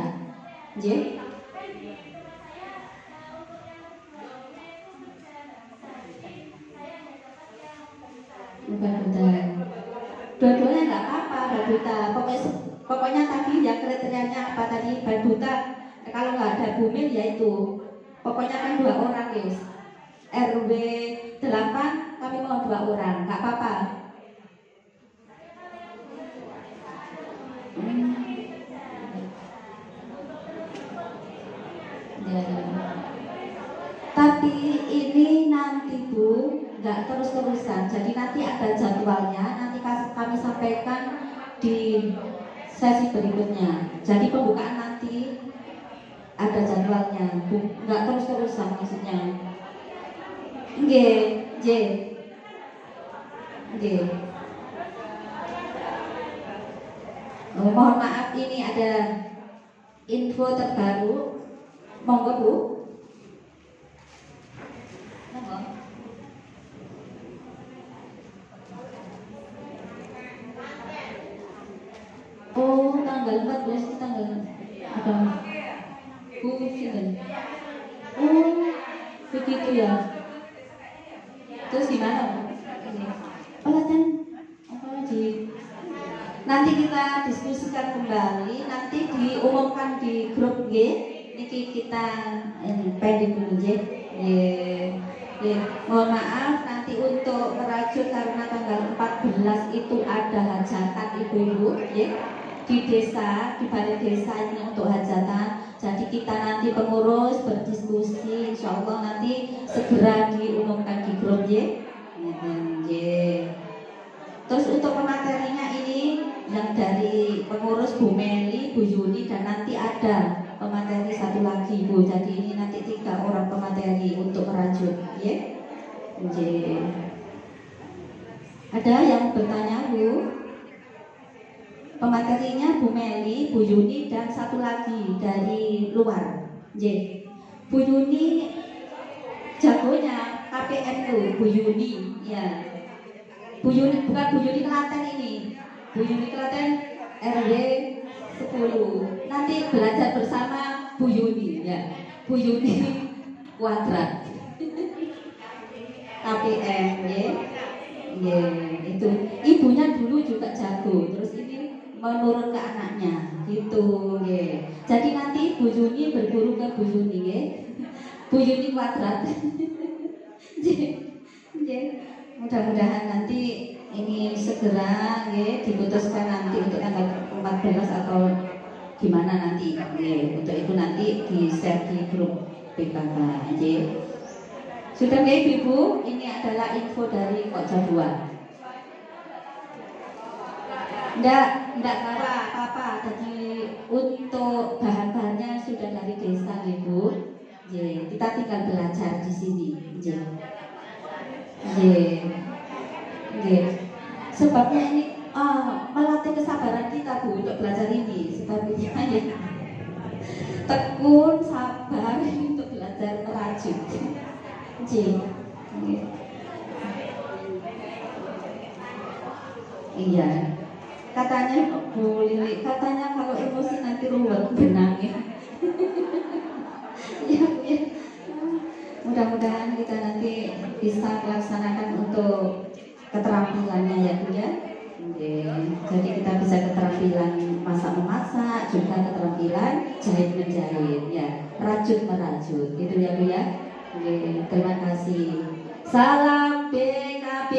Dua-duanya nggak apa-apa, Baduta. Pokoknya tadi ya kriterianya apa tadi Baduta. Kalau nggak ada Bumil ya itu. Pokoknya kan 2 orang guys. RW 8 kami mau 2 orang, nggak apa-apa. Tapi ini nanti Bu nggak terus-terusan. Jadi nanti ada jadwalnya. Nanti kami sampaikan di sesi berikutnya. Jadi pembukaan nanti ada jadwalnya. Nggak terus-terusan maksudnya. Mohon maaf, ini ada info terbaru. Monggo Bu. Tanggal 14 itu tanggal apa? Bu, begitu ya. Terus gimana? Pelatihan apa lagi? Nanti kita diskusikan kembali. Nanti diumumkan di grup Niki kita pending dulu mohon maaf nanti untuk merajut karena tanggal 14 itu ada hajatan ibu-ibu di desa, di balai desa ini untuk hajatan. Jadi kita nanti pengurus berdiskusi, insya Allah nanti segera diumumkan di grup Terus untuk pematerinya ini yang dari pengurus Bu Meli, Bu Yuni, dan nanti ada pemateri satu lagi Bu. Jadi ini nanti 3 orang pemateri untuk merajut, ya. Ada yang bertanya Bu? Pematerinya Bu Meli, Bu Yuni, dan satu lagi dari luar. Bu Yuni jagonya KPN tuh, Bu Yuni, ya. Bu Yuni bukan Bu Yuni Klaten ini. Bu Yuni Klaten RW 10. Nanti belajar bersama Bu Yuni, ya. Bu Yuni Kuadrat. KPN, ya. Ya, itu ibunya dulu juga jago, terus ini menurun ke anaknya, gitu, ya. Jadi nanti Bu Yuni berguru ke Bu Yuni, ya. Bu Yuni Kuadrat. Mudah-mudahan nanti ini segera, ya, diputuskan nanti untuk tanggal 14 atau gimana nanti, ya. Untuk itu nanti di share di grup PKK, ya. Sudah, ya Ibu, ini adalah info dari Pokja 2. Enggak apa-apa. Jadi untuk bahan-bahannya sudah dari desa, Ibu. Kita tinggal belajar di sini. Sebabnya ini melatih kesabaran kita Bu untuk belajar ini. Sebabnya ya tekun, sabar untuk belajar merajut. Iya. Katanya Bu Lili, katanya kalau emosi nanti ruwet benangnya. Ya. Mudah-mudahan kita nanti bisa melaksanakan untuk keterampilannya, ya Bu, ya. Jadi kita bisa keterampilan masak memasak, juga keterampilan jahit menjahit, ya, rajut merajut, gitu ya Bu, ya. Terima kasih. Salam BKB.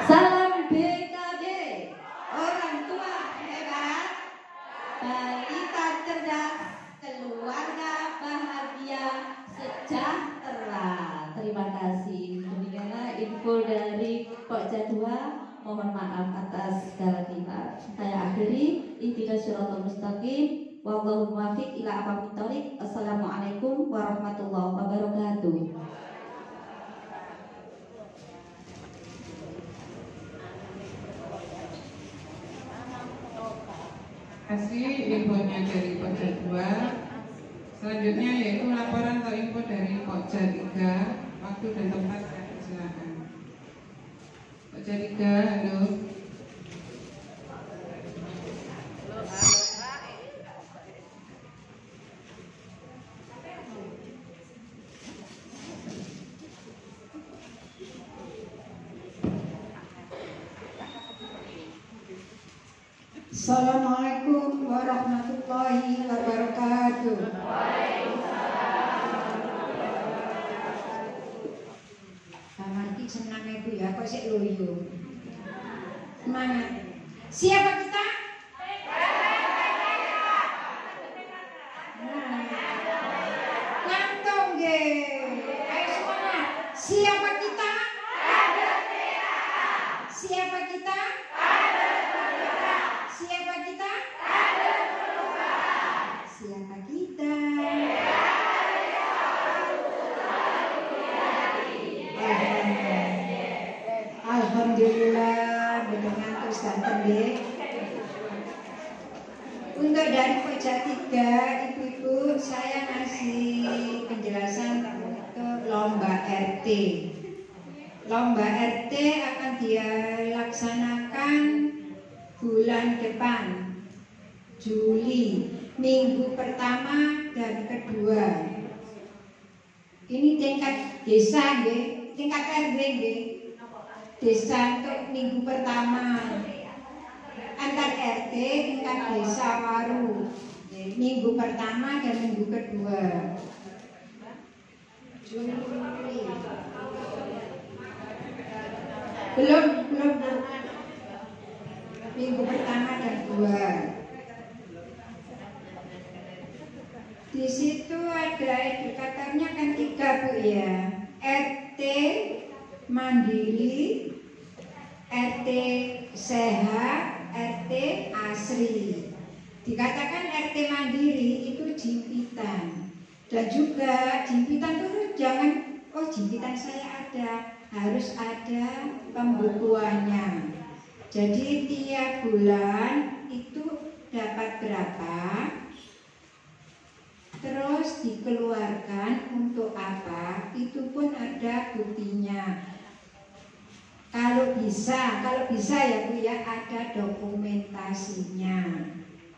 Salam BKB. Orang tua hebat, balita cerdas, keluarga bahagia, sejahtera. Terima kasih. Demikianlah info dari Pokja 2. Mohon maaf atas segala khilaf. Saya akhiri. Ihdinas siratal mustaqim. Wallahu muwaffiq ila aqwamit thoriq. Assalamualaikum warahmatullahi wabarakatuh. Terima kasih infonya dari Pokja 2. Selanjutnya yaitu laporan atau info dari Pokja 3. Waktu dan tempat saya persilakan. Pokja 3, halo. Assalamualaikum warahmatullahi wabarakatuh. Amarti senang Ibu ya, kok sik loyo. Semangat. Siapa kita? Ngantung nggih. Ayo semuanya. Siapa kita? Siapa kita? Siapa kita? Siapa kita? Alhamdulillah, dengan terus ganteng deh. Untuk dari Pokja 3, Ibu-ibu, saya ngasih penjelasan untuk lomba RT. Lomba RT akan dilaksanakan bulan depan, Juli, minggu pertama dan kedua. Ini tingkat desa, tingkat RW, desa untuk minggu pertama. Antar RT tingkat desa Waru, minggu pertama dan minggu kedua. Juli. Belum. Minggu pertama dan kedua. Di situ ada edukatornya kan 3 Dan juga jimpitan itu jangan, oh jimpitan saya ada, harus ada pembukuannya. Jadi tiap bulan itu dapat berapa, terus dikeluarkan untuk apa, itu pun ada buktinya. Kalau bisa ya Bu ya, ada dokumentasinya.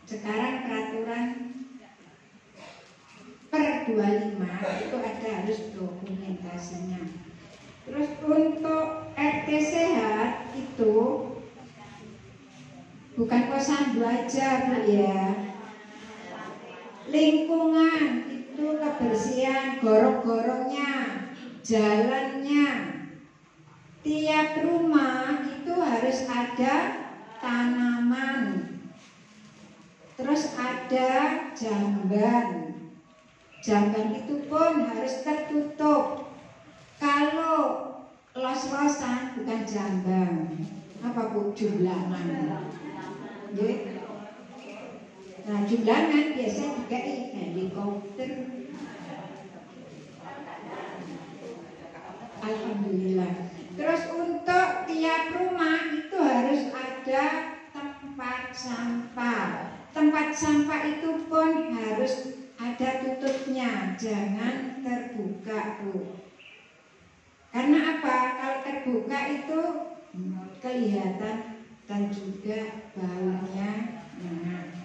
Sekarang peraturan per 25 itu ada harus dokumentasinya. Terus untuk RT sehat itu bukan posyandu aja Bu ya, lingkungan itu kebersihan, gorong-gorongnya, jalannya, tiap rumah itu harus ada tanaman, terus ada jamban. Jamban itu pun harus tertutup. Kalau los-losan bukan jamban, apa Bu? Jumlangan. Nah, jumlangan biasanya dikai helikopter. Alhamdulillah. Terus untuk tiap rumah itu harus ada tempat sampah. Tempat sampah itu pun harus ada tutupnya, jangan terbuka Bu. Karena apa? Kalau terbuka itu kelihatan dan juga baunya menyengat.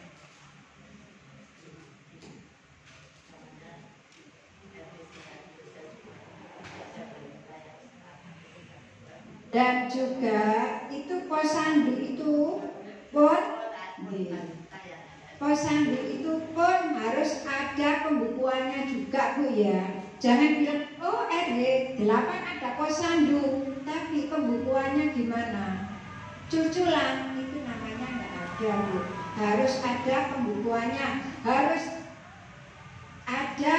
Dan juga itu posyandu itu pun harus ada pembukuannya juga Bu ya. Jangan bilang, oh RW 8 ada posyandu, tapi pembukuannya gimana? Cuculan itu namanya nggak ada Bu. Harus ada pembukuannya, harus ada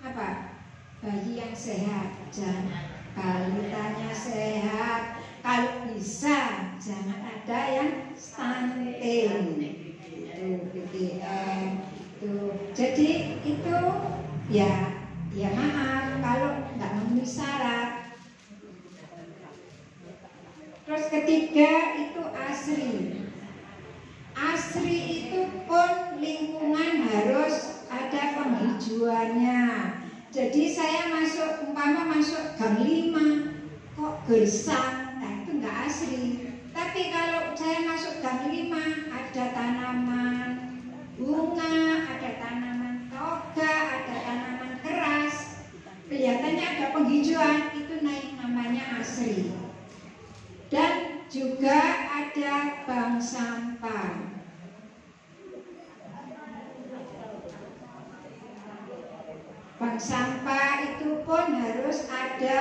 apa? Bayi yang sehat, jangan balitanya sehat. Kalau bisa jangan ada yang stunting, itu BBM itu. Jadi itu ya maaf kalau nggak memenuhi syarat. Terus ketiga itu ASRI. ASRI itu pun lingkungan harus ada penghijauannya. Jadi saya umpama masuk gang 5 kok gersang, nah itu nggak ASRI. Tapi kalau saya masuk gang 5 ada tanaman bunga, ada tanaman toga, ada tanaman keras, kelihatannya ada penghijauan, itu namanya ASRI. Dan juga ada bank sampah. Bank sampah itu pun harus ada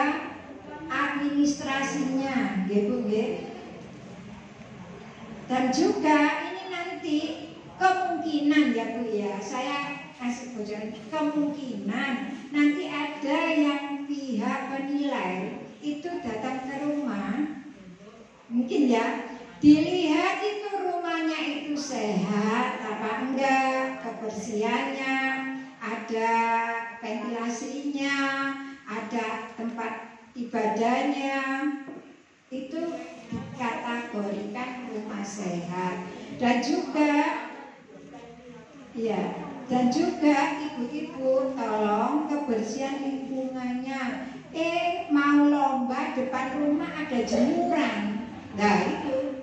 administrasinya, gitu ya. Dan juga ini nanti kemungkinan ya Bu ya, saya kasih bocoran, kemungkinan nanti ada yang pihak penilai itu datang ke rumah, mungkin ya, dilihat itu rumahnya itu sehat apa enggak, kebersihannya, ada ventilasinya, ada tempat ibadahnya, itu dikategorikan rumah sehat. Dan juga ibu-ibu tolong kebersihan lingkungannya. Mau lomba depan rumah ada jemuran, nah itu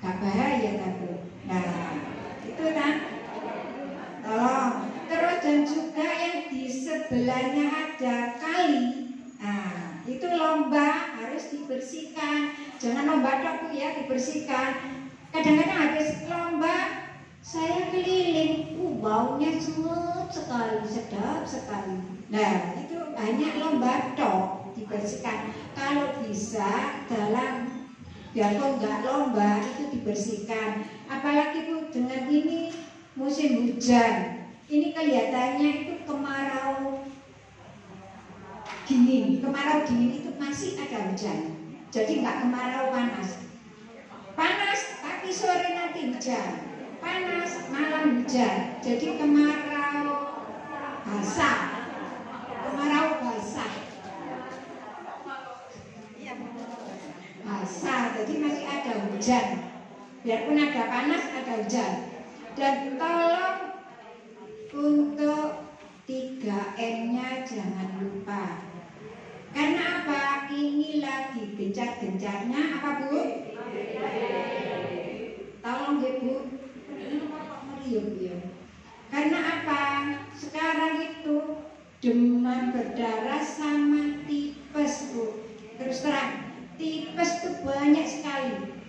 gak bahaya kan Bu? Nah itu kan tolong. Terus dan juga yang di sebelahnya ada kali, nah itu lomba harus dibersihkan. Jangan lomba dok Bu ya, dibersihkan. Kadang-kadang habis lomba saya keliling, baunya semut sekali, sedap sekali. Nah itu banyak lomba dok dibersihkan. Kalau bisa dalam biarpun nggak lomba itu dibersihkan. Apalagi Bu dengan ini musim hujan, ini kelihatannya itu kemarau dingin. Kemarau dingin itu masih ada hujan, jadi nggak kemarau panas. Panas tapi sore nanti hujan, panas malam hujan, jadi kemarau basah. hujan. Biarpun ada panas, ada hujan. Dan tolong untuk 3M-nya jangan lupa. Karena apa? Ini lagi gencar-gencarnya apa Bu? Tolong ya Bu. Karena apa? Sekarang itu demam berdarah sama tipes Bu. Terus terang, tipes itu banyak sekali.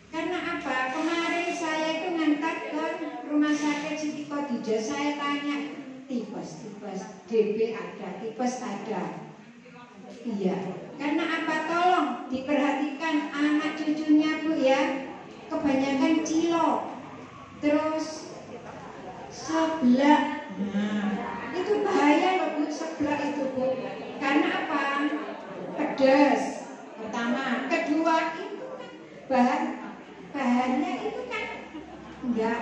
Karena apa? Kemarin saya itu ngantar ke rumah sakit Siti Khadijah, saya tanya tipes, DB ada, tipes ada. Iya. Karena apa? Tolong diperhatikan anak cucunya Bu ya. Kebanyakan cilok. Terus seblak. Nah, itu bahaya loh Bu, seblak itu Bu. Karena apa? Pedas. Pertama, kedua itu kan bahannya itu kan enggak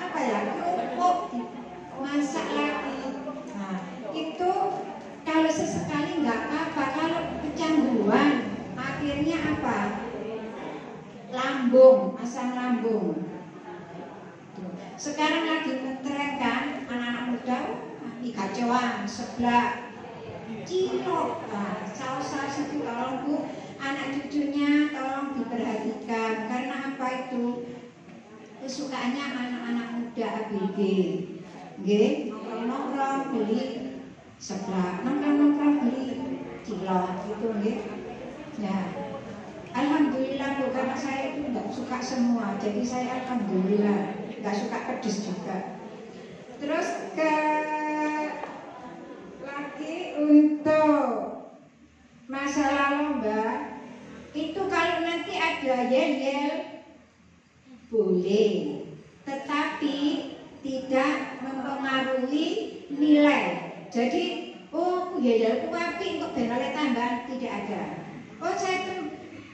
apa ya, kerupuk masak lagi. Nah, itu kalau sesekali enggak apa-apa, kalau kecanduan akhirnya apa? Lambung, asam lambung. Sekarang lagi ngetren kan anak-anak muda, kacauan, seblak, cilok. Nah, saus-saus itu tolong Bu, anak cucunya tolong diperhatikan. Karena apa itu? Kesukaannya anak-anak muda ABG. Nggih, nongkrong beli seblak, nongkrong beli cilok gitu nggih. Ya. Alhamdulillah Bu, karena saya itu enggak suka semua. Jadi saya alhamdulillah enggak suka pedes juga. Terus lagi untuk masalah lomba itu kalau nanti ada yel-yel boleh, tetapi tidak mempengaruhi nilai. Jadi yel-yel kuapi untuk benole tambah tidak ada.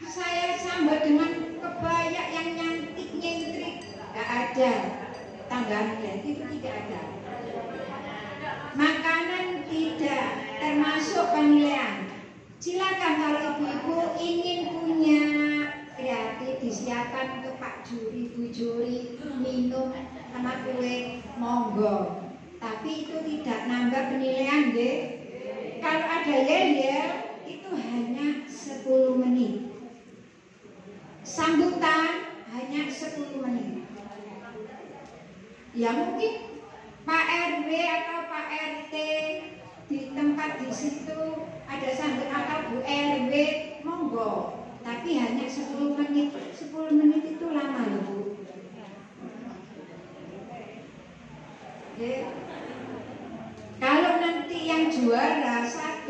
Saya sambut dengan kebaya yang nyentrik, nggak ada tambahan nilai, itu tidak ada. Makanan tidak termasuk penilaian. Silakan kalau ibu-ibu ingin punya kreatif disiapkan untuk Pak Juri, Bu Juri, minum sama kue, monggo. Tapi itu tidak nambah penilaian deh. Kalau ada yel-yel itu hanya 10 menit. Sambutan hanya 10 menit. Ya mungkin Pak RW atau Pak RT di tempat di situ ada sambut atau Bu RW, monggo. Tapi hanya 10 menit. 10 menit itu lama loh Bu. Kalau nanti yang juara 1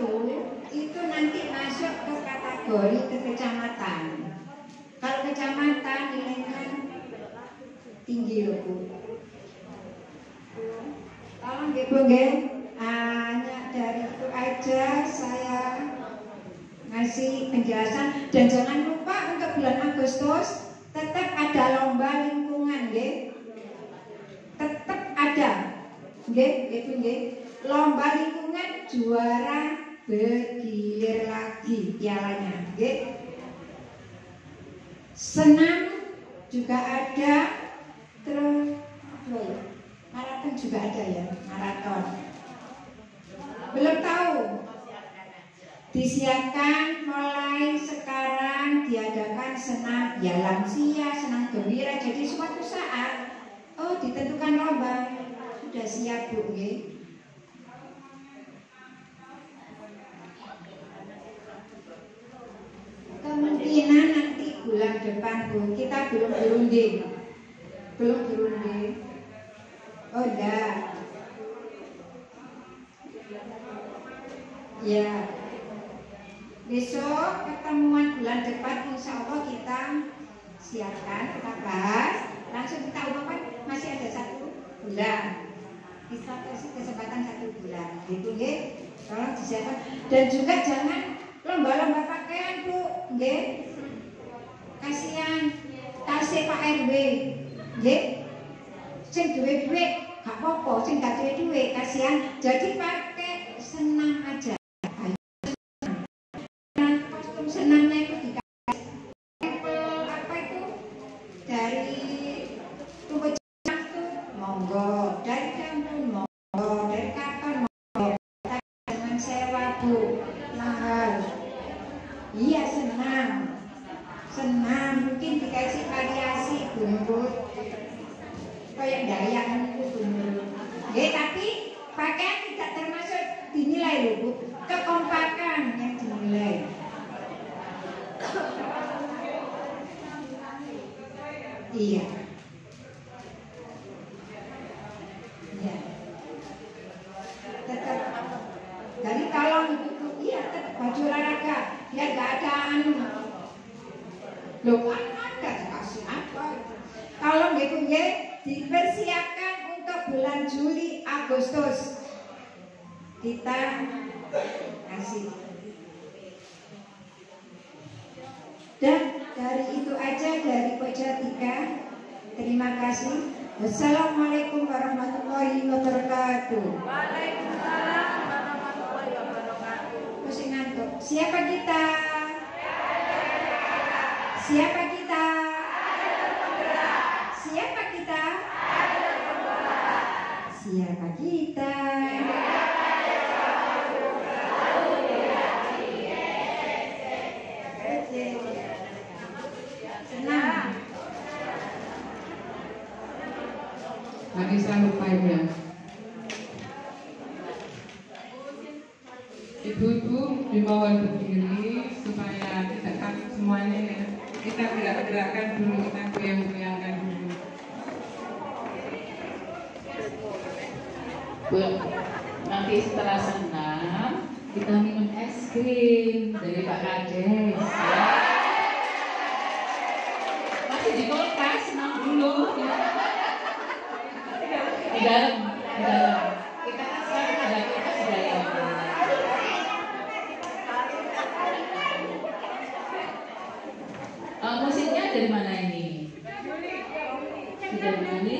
itu nanti masuk ke kategori ke kecamatan. Kalau kecamatan nilainya tinggi loh Bu. Tolong Bu nggih. Hanya dari itu aja saya ngasih penjelasan, dan jangan lupa untuk bulan Agustus tetap ada lomba lingkungan nggih. Tetap ada. Nggih, itu nggih. Lomba lingkungan juara bergilir lagi pialanya, nggih. Senam juga ada, terus maraton juga ada ya, maraton. Belum tahu. Disiapkan mulai sekarang diadakan senam ya lansia, senam gembira. Jadi suatu saat ditentukan lomba sudah siap Bu nggih. Kemungkinan nanti bulan depan Bu, kita belum berunding. Oh enggak. Ya. Besok pertemuan bulan depan insya Allah kita siapkan, kita bahas. Langsung kita umumkan masih ada 1 bulan. Kita kasih kesempatan 1 bulan. Gitu nggih. Tolong disiapkan. Dan juga jangan lomba-lomba pakaian Bu, nggih. Kasihan tasih Pak RW, nggih. Sing duwe-duwe gak apa-apa, sing gak duwe-duwe kasihan. Jadi pakai senam aja. Kostum senamnya itu dikasih kayak Dayak itu bener. Tapi pakaian tidak termasuk dinilai loh Bu. Kekompakan yang dinilai. Iya. Ya. Tetap. Jadi kalau itu iya tetap baju olahraga. Dia nggak ada anu. Loh kan ada dikasih apa? Kalau gitu ya dipersiapkan untuk bulan Juli Agustus kita kasih. Dan dari itu aja dari Koja 3. Terima kasih. Wassalamualaikum warahmatullahi wabarakatuh. Waalaikumsalam warahmatullahi wabarakatuh. Pusing ngantuk. Siapa kita? Siapa kita? Siapa kita? Siapa kita? Senang. Lagi selalu ya. Ibu-ibu dibawa berdiri supaya tidak takut semuanya ya. Kita gerak-gerakkan dulu, kita goyang-goyangkan dulu. Bu, nanti setelah senam kita minum es krim dari Pak Kades. Ya. Masih di kulkas, senam dulu. Di dalam, di dalam. Kita kan sekarang ada kulkas di dalam. Musiknya dari mana ini? Sudah Juli.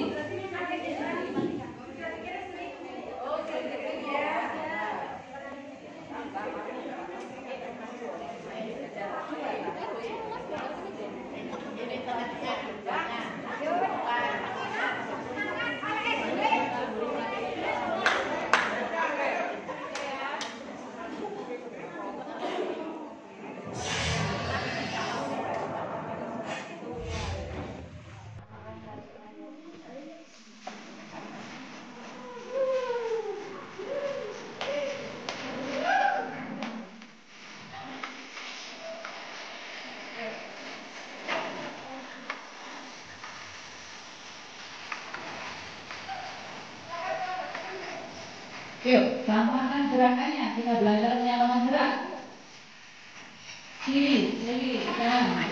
Yuk, gampangkan gerakannya. Kita belajar menyamakan gerak. Kiri, kanan.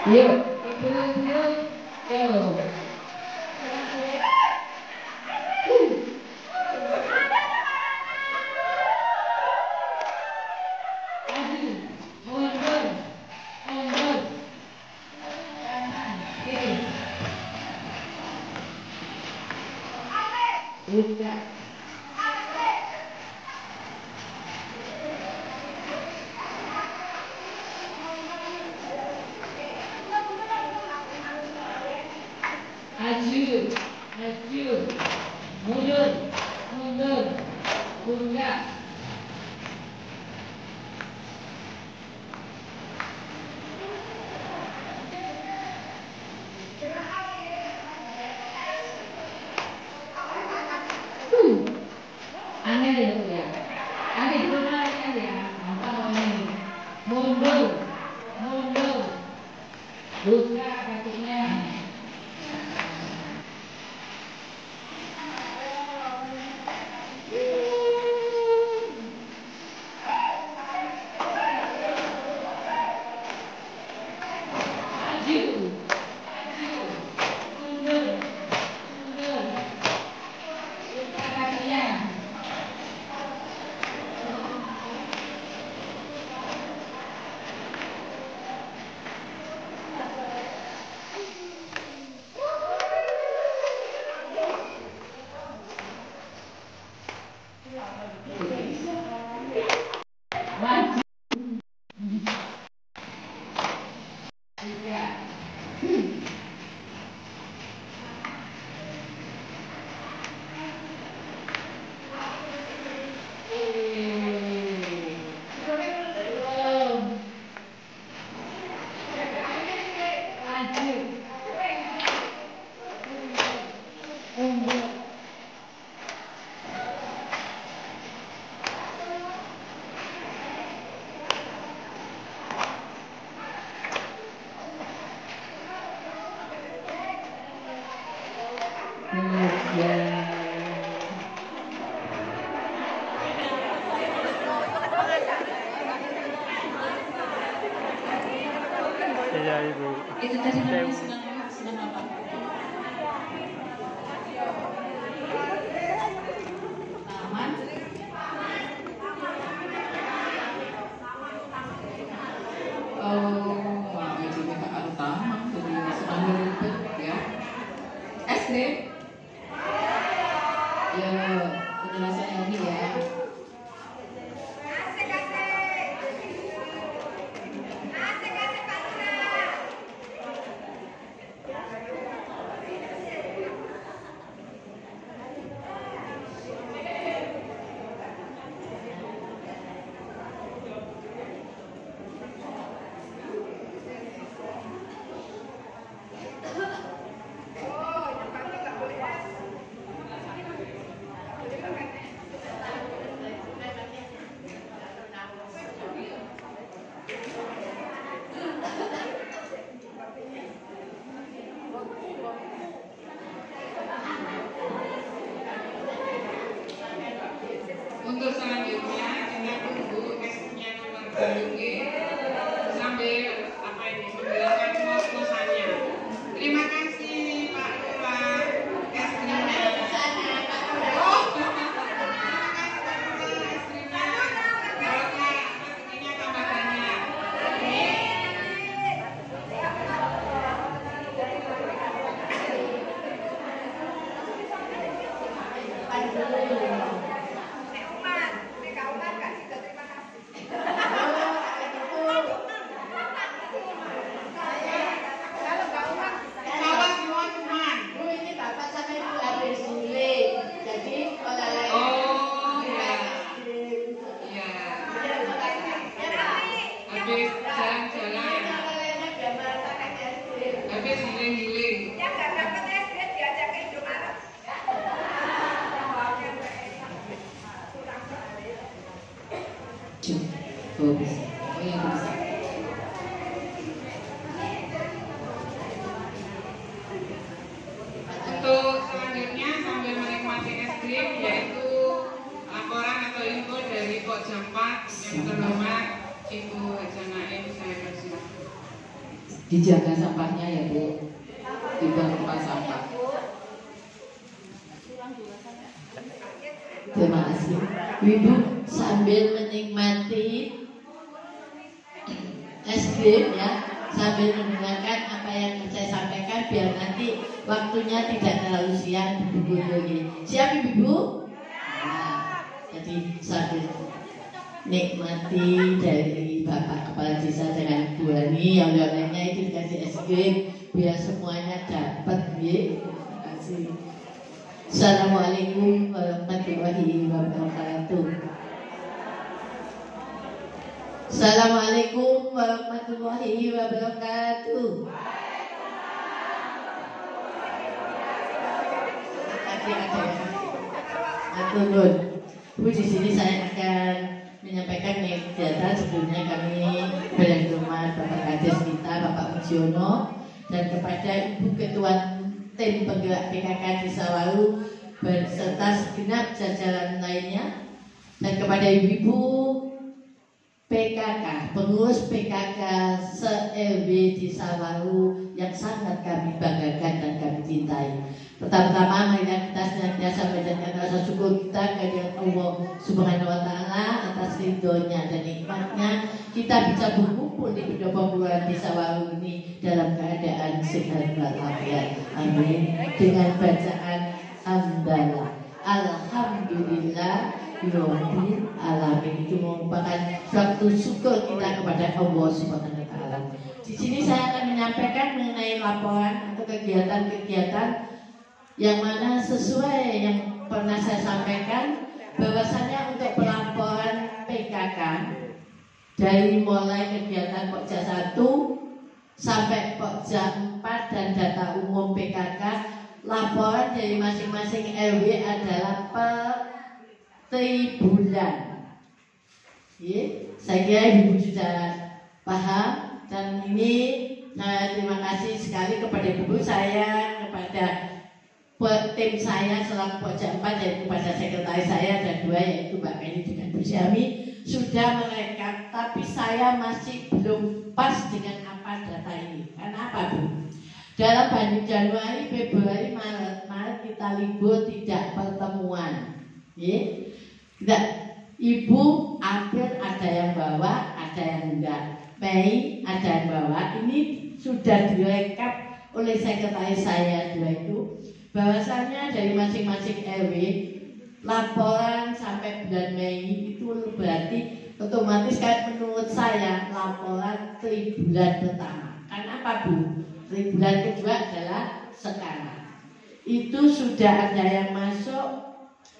Yuk, yuk. Maju, mundur, punggah. Angin itu ya, angin tunanya ya, mundur, buka kakinya. tadi namanya senang apa? Taman. Oh, jadi kakak taman, jadi senang ribet ya. SD. Ya, penjelasannya ini ya. Untuk selanjutnya kita tunggu S-nya nomor 2 sambil apa ini menjelaskan kos-kosannya. Terima kasih Pak Lurah. S-nya. Oh, terima kasih Pak Lurah. S-nya. Semoga rezekinya tambah banyak. Kawan semua teman. Bu, ini Bapak sama Ibu habis beli. Jadi oleh-oleh. Oh ya, ya. Habis jalan-jalan, habis healing-healing. Oh bisa. Oh iya bisa. Untuk selanjutnya sambil menikmati es krim yaitu laporan atau info dari Pok Jampat yang terhormat Ibu Haja Naim, saya persilakan. Dijaga sampahnya ya Bu, di tempat sampah. Terima kasih. Ibu sambil menikmati es krim ya, sambil mendengarkan apa yang saya sampaikan biar nanti waktunya tidak terlalu siang Ibu lagi. Siap Ibu? Nah, jadi sambil nikmati dari Bapak Kepala Desa dengan Bu Ani yang lainnya itu dikasih es krim biar semuanya dapat ya. Terima kasih. Assalamualaikum warahmatullahi wabarakatuh. Assalamualaikum warahmatullahi wabarakatuh. Turun. Bu, di sini saya akan menyampaikan kegiatan. Sebelumnya kami berdoa rumah Bapak Kades kita, Bapak Mujiono, dan kepada Ibu Ketua Tim Penggerak PKK Desa Waru beserta segenap jajaran lainnya, dan kepada ibu-ibu PKK, pengurus PKK se-RW Desa Waru yang sangat kami banggakan dan kami cintai. Pertama-tama marilah kita senantiasa menjadikan rasa syukur kita kepada Allah Subhanahu wa Ta'ala atas ridhonya dan nikmatnya kita bisa berkumpul di pendopo kelurahan Desa Waru ini dalam keadaan sehat walafiat. Amin. Dengan bacaan hamdalah, alhamdulillah Rabbil alamin, itu merupakan suatu syukur kita kepada Allah Subhanahu wa Ta'ala. Di sini saya akan menyampaikan mengenai laporan atau kegiatan-kegiatan yang mana sesuai yang pernah saya sampaikan, bahwasannya untuk pelaporan PKK dari mulai kegiatan Pokja 1 sampai Pokja 4 dan data umum PKK, laporan dari masing-masing RW adalah per tribulan. Saya kira ibu sudah paham, dan ini saya terima kasih sekali kepada ibu saya, kepada tim saya selaku Pokja 4, yaitu kepada sekretaris saya ada 2, yaitu Mbak Meli dengan Bu Syami, sudah merekap, tapi saya masih belum pas dengan apa apa data ini. Karena apa, Bu? Dalam bulan Januari, Februari, Maret kita libur tidak pertemuan. Tidak. Ibu, April ada yang bawa, ada yang enggak. Mei ada yang bawa. Ini sudah direkap oleh sekretaris saya dua itu. Bahwasannya dari masing-masing RW laporan sampai bulan Mei itu berarti otomatis kan menurut saya laporan tribulan pertama. Karena apa, Bu? Tribulan kedua adalah sekarang. Itu sudah ada yang masuk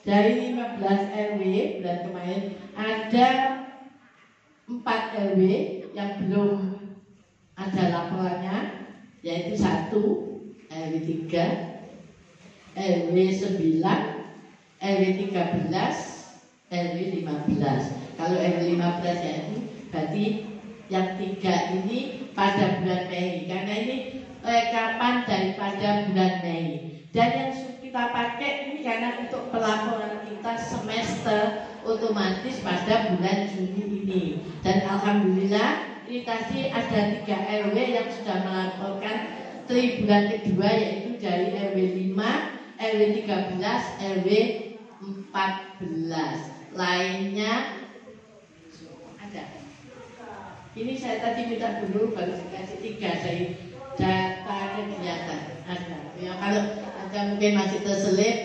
dari 15 RW bulan kemarin, ada 4 RW yang belum ada laporannya, yaitu 1 RW 3, RW 9, RW 13, RW 15. Kalau RW 15 ya itu berarti yang 3 ini pada bulan Mei, karena ini rekapan daripada bulan Mei. Dan yang kita pakai ini karena untuk pelaporan kita semester otomatis pada bulan Juni ini. Dan alhamdulillah ini tadi ada 3 RW yang sudah melaporkan tribulan kedua, yaitu dari RW 5, RW 13, RW 14. Lainnya ada. Ini saya tadi minta dulu baru dikasih 3 dari data kegiatan. Ada. Ya, kalau ada mungkin masih terselip,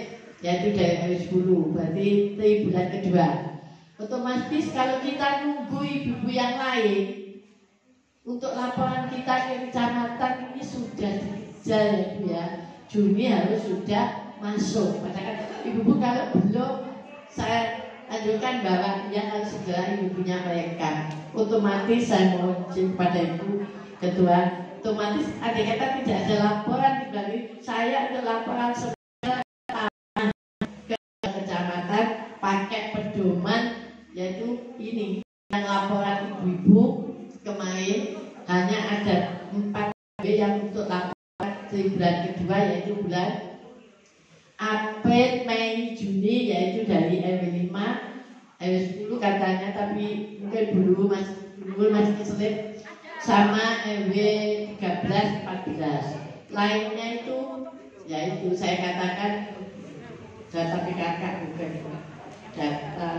yaitu dari RW 10, berarti tribulan kedua. Otomatis kalau kita nunggu ibu-ibu yang lain untuk laporan kita ke kecamatan ini sudah dikejar ya Bu ya. Juni harus sudah masuk. Padahal ibu-ibu kalau belum, saya anjurkan bahwa yang harus segera ibu-ibunya mereka. Otomatis saya mohon kepada Ibu Ketua, otomatis andai kata tidak ada laporan dibagi saya ada laporan ke kecamatan pakai pedoman, yaitu ini yang laporan ibu-ibu kemarin hanya ada 4 yang untuk laporan tribulan kedua, yaitu bulan April, Mei, Juni, yaitu dari RW 5, RW 10 katanya, tapi mungkin dulu masih keselip, sama RW 13, 14. Lainnya itu, yaitu saya katakan data PKK bukan data,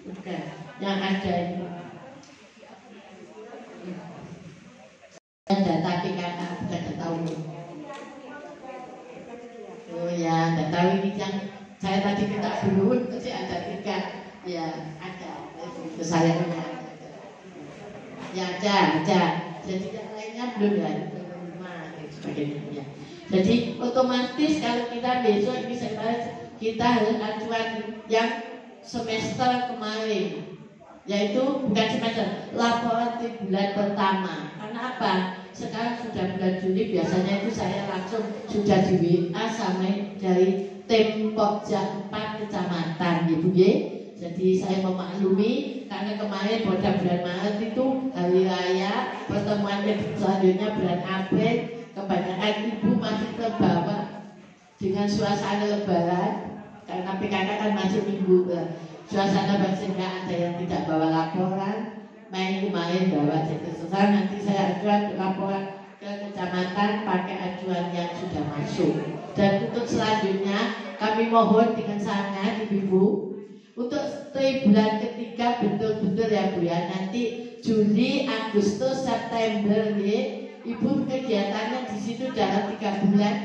bukan yang ada itu. Data PKK bukan data umum. Oh ya, data ini yang saya tadi minta dulu, masih ada 3. Ya, ada. Kesalahannya. Ya, ada. Jadi yang lainnya belum ya. Sebagainya. Jadi otomatis kalau kita besok ini kita harus acuan yang semester kemarin, yaitu bukan semester, laporan tribulan pertama. Karena apa? Sekarang sudah bulan Juni, biasanya itu saya langsung sudah di WA sama dari tim Pokja 4 kecamatan, Ibu ya. Jadi saya memaklumi karena kemarin pada bulan Maret itu hari raya, pertemuan selanjutnya bulan April, kebanyakan ibu masih terbawa dengan suasana lebaran karena PKK kan masih minggu, suasana sehingga ada yang tidak bawa laporan. Mei kemarin bawa, jadi sekarang nanti saya ajukan laporan ke kecamatan pakai ajuan yang sudah masuk. Dan untuk selanjutnya kami mohon dengan sangat ibu-ibu untuk tribulan ketiga betul-betul ya Bu ya, nanti Juli, Agustus, September ya, ibu kegiatannya di situ dalam 3 bulan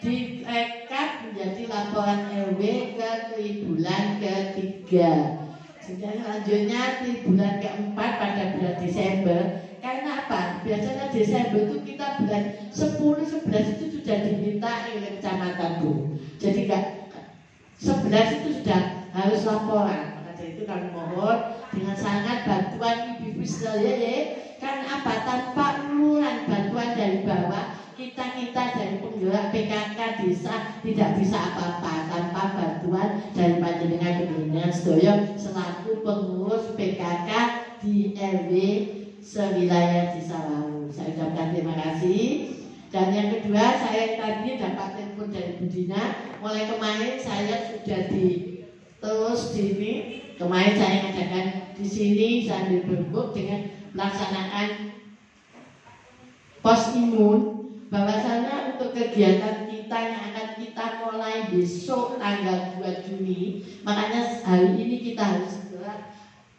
direkap menjadi laporan RW ke tribulan ketiga. Selanjutnya tribulan keempat pada bulan Desember. Karena apa? Biasanya Desember itu kita bulan 10-11 itu sudah diminta oleh kecamatan Bu. Jadi 11 itu sudah harus laporan. Maka dari itu kami mohon dengan sangat bantuan ibu-ibu sekalian ya. Karena apa? Tanpa uluran bantuan dari bawah, kita dari penggerak PKK desa tidak bisa apa-apa tanpa bantuan dari panjenengan kemudian sedoyo selaku pengurus PKK di RW sewilayah Cisarau. Saya ucapkan terima kasih. Dan yang kedua, saya tadi dapat telepon dari Bu Dina. Mulai kemarin saya sudah terus di ini. Kemarin saya mengadakan di sini sambil berbuk dengan pelaksanaan pos imun, bahwasanya untuk kegiatan kita yang akan kita mulai besok tanggal 2 Juni, makanya hari ini kita harus segera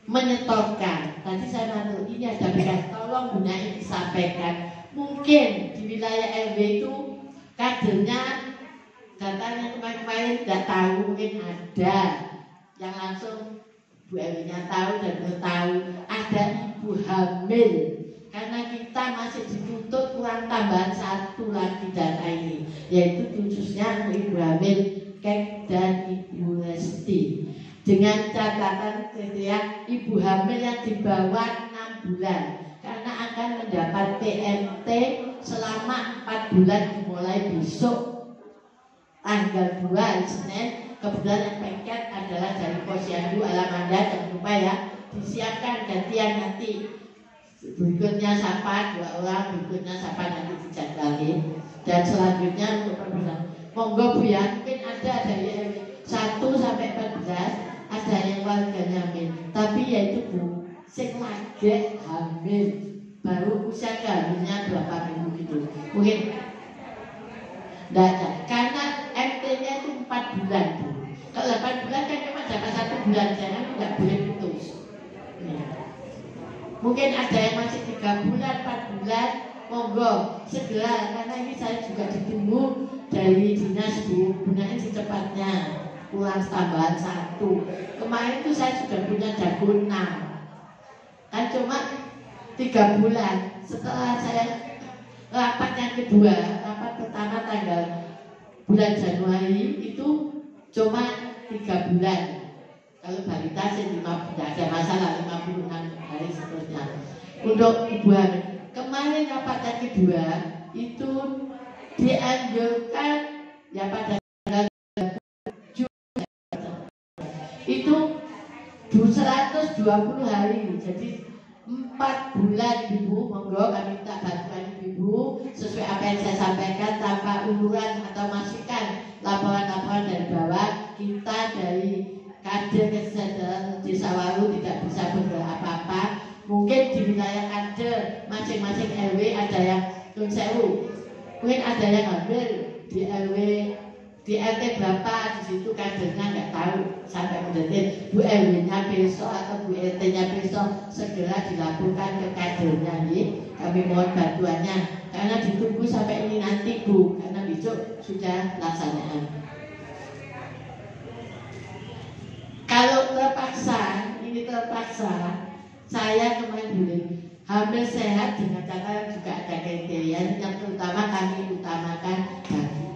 menyetorkan. Tadi saya nanti ini ada bekas, tolong Bunda ini disampaikan. Mungkin di wilayah RW itu kadernya datanya kemarin tidak tahu, mungkin ada yang langsung Bu RW-nya tahu dan belum tahu ada ibu hamil. Karena kita masih dituntut kurang tambahan 1 lagi data ini, yaitu khususnya untuk ibu hamil Kek dan Ibu Lesti. Dengan catatan kriteria ibu hamil yang di bawah 6 bulan, karena akan mendapat PMT selama 4 bulan dimulai besok tanggal 2 hari Senin. Kebetulan yang pengket adalah dari Posyandu Alamanda, jangan lupa ya, disiapkan gantian nanti. Berikutnya siapa 2 orang, berikutnya siapa nanti dijadwalin. Dan selanjutnya untuk perbedaan, monggo Bu ya, mungkin ada dari 1 sampai 14, ada yang warganya hamil, tapi yaitu Bu, sing lagi hamil, baru usia kehamilnya berapa minggu gitu, mungkin tidak ada, karena MT-nya itu 4 bulan Bu. Kalau 8 bulan kan cuma dapat 1 bulan, jangan nggak boleh putus ya. Mungkin ada yang masih 3 bulan, 4 bulan, monggo segera, karena ini saya juga ditunggu dari dinas Bu, gunain secepatnya, kurang tambahan 1. Kemarin itu saya sudah punya jago 6, kan cuma 3 bulan. Setelah saya rapat yang kedua, rapat pertama tanggal bulan Januari itu cuma 3 bulan. Kalau balita sih 5, tidak ada masalah, 56 hari seterusnya. Untuk ibu hamil, kemarin rapat yang kedua itu dianjurkan ya pada tanggal itu 120 hari, jadi 4 bulan Ibu. Monggo kami minta bantuan Ibu sesuai apa yang saya sampaikan, tanpa uluran atau masukan laporan-laporan dari bawah. Kita dari kader kesejahteraan Desa Waru tidak bisa bergerak apa-apa. Mungkin di wilayah kader masing-masing RW ada yang Sewu, mungkin ada yang hamil di RW di RT berapa, di situ kadernya nggak tahu sampai mendetil. Bu RW-nya besok atau Bu RT-nya besok segera dilaporkan ke kadernya nih. Kami mohon bantuannya karena ditunggu sampai ini nanti Bu, karena besok sudah pelaksanaan. Kalau terpaksa, ini terpaksa, saya kemarin dulu hamil sehat dengan catatan juga ada kriteria yang terutama kami utamakan bagi.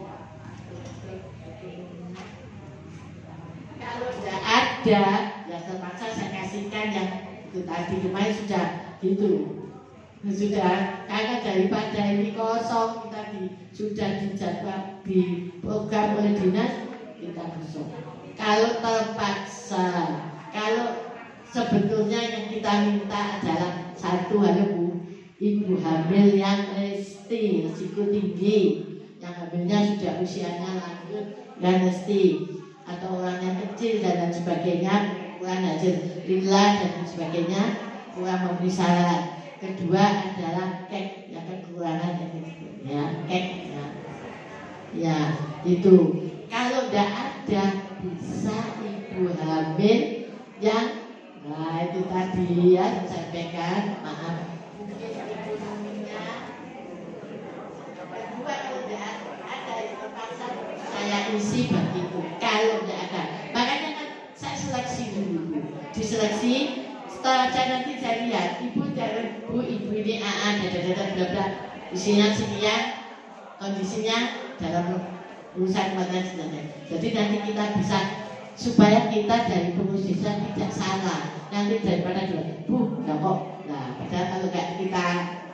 Kalau tidak ada, ya terpaksa saya kasihkan yang itu tadi kemarin sudah gitu. Sudah, karena daripada ini kosong kita sudah dijadwal di program oleh dinas, kita besok. Kalau terpaksa, kalau sebetulnya yang kita minta adalah 1 hal Bu, ibu hamil yang Lesti, risiko tinggi, yang hamilnya sudah usianya lanjut dan Lesti, atau orang yang kecil dan lain sebagainya, kurang hasil lila dan lain sebagainya, kurang memenuhi syarat. Kedua adalah kek, yang kekurangan ya kek ya itu. Kalau tidak ada, bisa ibu hamil yang nah itu tadi ya saya sampaikan, maaf mungkin ibu hamilnya. Kedua, kalau tidak ada yang terpaksa saya isi bagiku. Kalau tidak ada, makanya kan saya seleksi dulu, diseleksi. Setelah saya nanti saya lihat ibu dan Bu, ibu ini AA dan isinya sekian, kondisinya dalam urusan kematian jenazah. Jadi nanti kita bisa, supaya kita dari pengurus desa tidak salah. Nanti daripada Bu, lah kok, nah padahal kalau nggak kita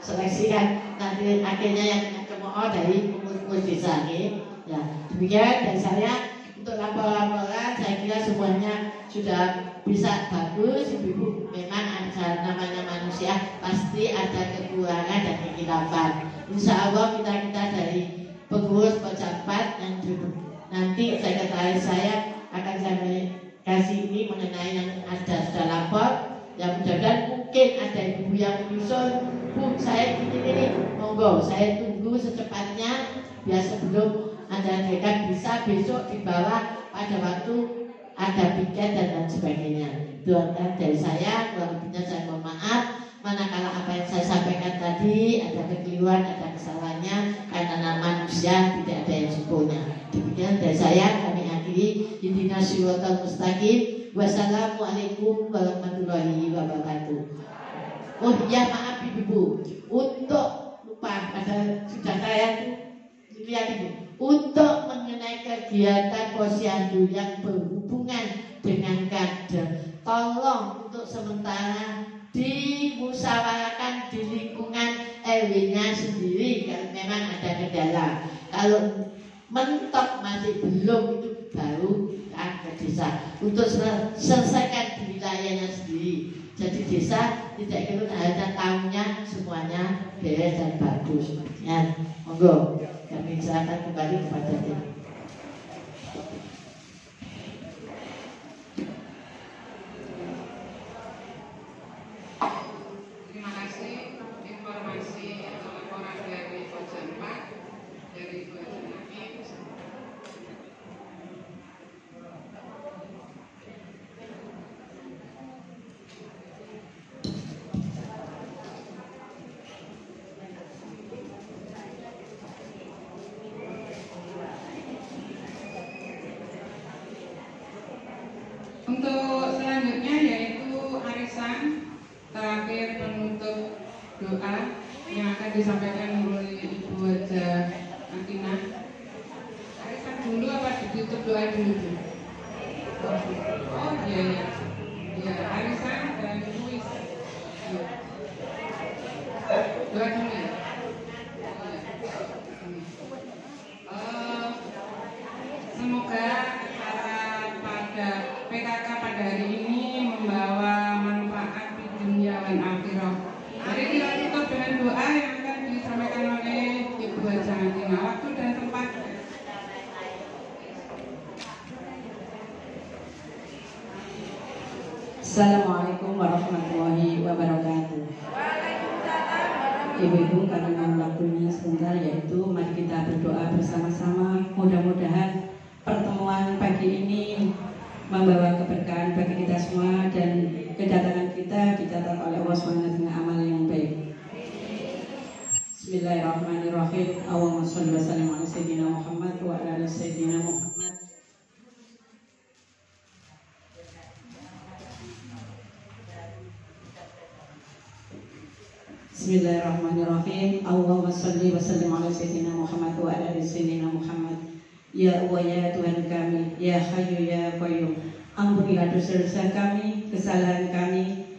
seleksikan nanti akhirnya yang cemooh dari pengurus desa ini. Ya demikian dari saya. Untuk laporan-laporan saya kira semuanya sudah bisa bagus. Ibu-ibu memang ada namanya manusia, pasti ada kekurangan dan kekhilafan. Insya Allah kita dari pengurus pojok 4 yang nanti sekretaris saya akan saya kasih ini mengenai yang ada sudah lapor, yang mudah-mudahan mungkin ada ibu yang menyusul, Bu, saya ini, monggo, saya tunggu secepatnya, biar sebelum acara dekat bisa besok dibawa pada waktu ada piket dan lain sebagainya. Doakan dari saya, kurang lebihnya saya mohon maaf. Manakala apa yang saya sampaikan tadi ada kekeliruan, ada kesalahannya, karena nama manusia tidak ada yang sempurna. Demikian dari saya, kami akhiri. Ihdinas siratal mustaqim. Wassalamualaikum warahmatullahi wabarakatuh. Oh iya, maaf ibu, untuk lupa ada sudah saya lihat ibu. Untuk mengenai kegiatan posyandu yang berhubungan dengan kader, tolong untuk sementara dimusyawarahkan di lingkungan RW-nya sendiri kalau memang ada kendala. Kalau mentok masih belum, itu baru ke desa untuk selesaikan di wilayahnya sendiri. Jadi desa tidak ikut hanya tahunya semuanya beres dan bagus. Ya, monggo kami silakan kembali kepada tim. Terima kasih informasi atau laporan dari Pojok 4 dari Ibu Haji. Untuk selanjutnya yaitu arisan terakhir penutup doa yang akan disampaikan oleh Ibu Haja Atina. Arisan dulu apa ditutup doa dulu? Oh iya ya. Ya, arisan dan kuis. Ya. Doa dulu ya. Semoga pada PKK pada hari ini membawa manfaat di dunia dan akhirat. Mari kita tutup dengan doa yang akan disampaikan oleh Ibu Haja Atina. Waktu dan tempat. Assalamualaikum warahmatullahi wabarakatuh. Ibu-ibu, karena waktunya sebentar, yaitu mari kita berdoa bersama-sama. Mudah-mudahan pertemuan pagi ini membawa keberkahan bagi kita semua dan kedatangan kita dicatat oleh Allah SWT dengan amal yang baik. Bismillahirrahmanirrahim. Allahumma sholli wa sallim ala sayyidina Muhammad wa ala ali sayyidina Muhammad. Bismillahirrahmanirrahim. Allahumma sholli wa sallim ala sayyidina Muhammad wa ala ali sayyidina Muhammad. Ya Allah, ya Tuhan kami, ya Hayyu ya Qayyum, ampunilah dosa-dosa kami, kesalahan kami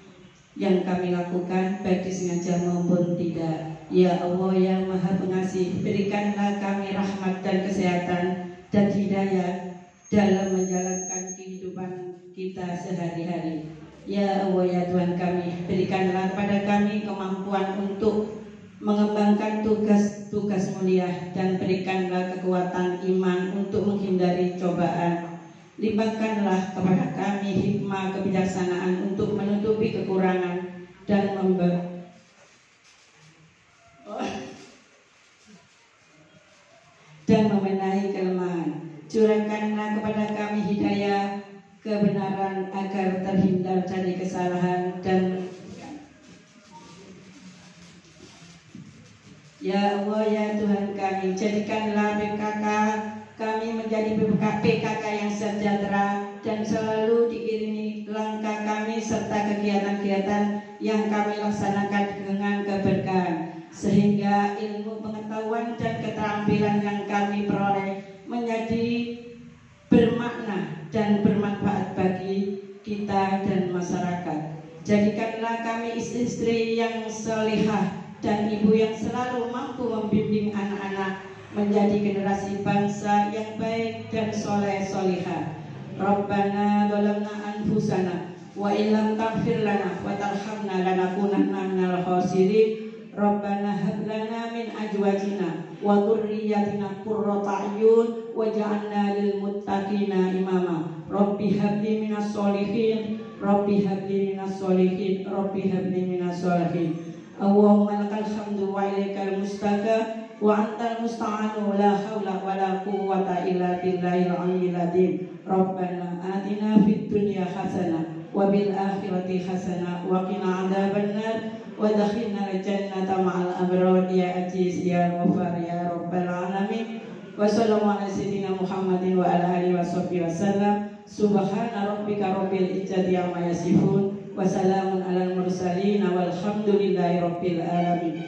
yang kami lakukan baik disengaja maupun tidak. Ya Allah yang Maha Pengasih, berikanlah kami rahmat dan kesehatan dan hidayah dalam menjalankan kehidupan kita sehari-hari. Ya Allah ya Tuhan kami, berikanlah kepada kami kemampuan untuk mengembangkan tugas-tugas mulia dan berikanlah kekuatan iman untuk menghindari cobaan. Limpahkanlah kepada kami hikmah kebijaksanaan untuk menutupi kekurangan dan membenahi kelemahan. Curahkanlah kepada kami hidayah kebenaran agar terhindar dari kesalahan dan Ya Allah ya Tuhan kami, jadikanlah PKK kami menjadi PKK yang sejahtera dan selalu diiringi langkah kami serta kegiatan-kegiatan yang kami laksanakan dengan keberkahan, sehingga ilmu pengetahuan dan keterampilan yang kami peroleh menjadi bermakna dan bermanfaat bagi kita dan masyarakat. Jadikanlah kami istri-istri yang salihah dan ibu yang selalu mampu membimbing anak-anak menjadi generasi bangsa yang baik dan soleh-solihah. Rabbana zalamna anfusana wa illam taghfir lana wa tarhamna lanakunanna minal khasirin. Rabbana hab lana min azwajina wa dhurriyyatina qurrata a'yun waj'alna lil muttaqina imama. Rabbi habli minas solihin Rabbi habli minas solihin, Rabbi habli minas solihin. Allahumma lakal hamdu wa ilaikal mustaka wa antal musta'anu la haula wa la quwwata illa billahil aliyyil azim. Rabbana atina fid dunya hasanah wa bil akhirati hasanah wa qina adzabannar wa adkhilna jannata ma'al abrar ya aziz ya ghafar ya rabbal alamin. Wa sallallahu ala sayyidina Muhammadin wa ala alihi washabbihi wasallam. Subhana rabbika rabbil izzati amma yasifun wa salamun alal mursalin walhamdulillahi rabbil alamin.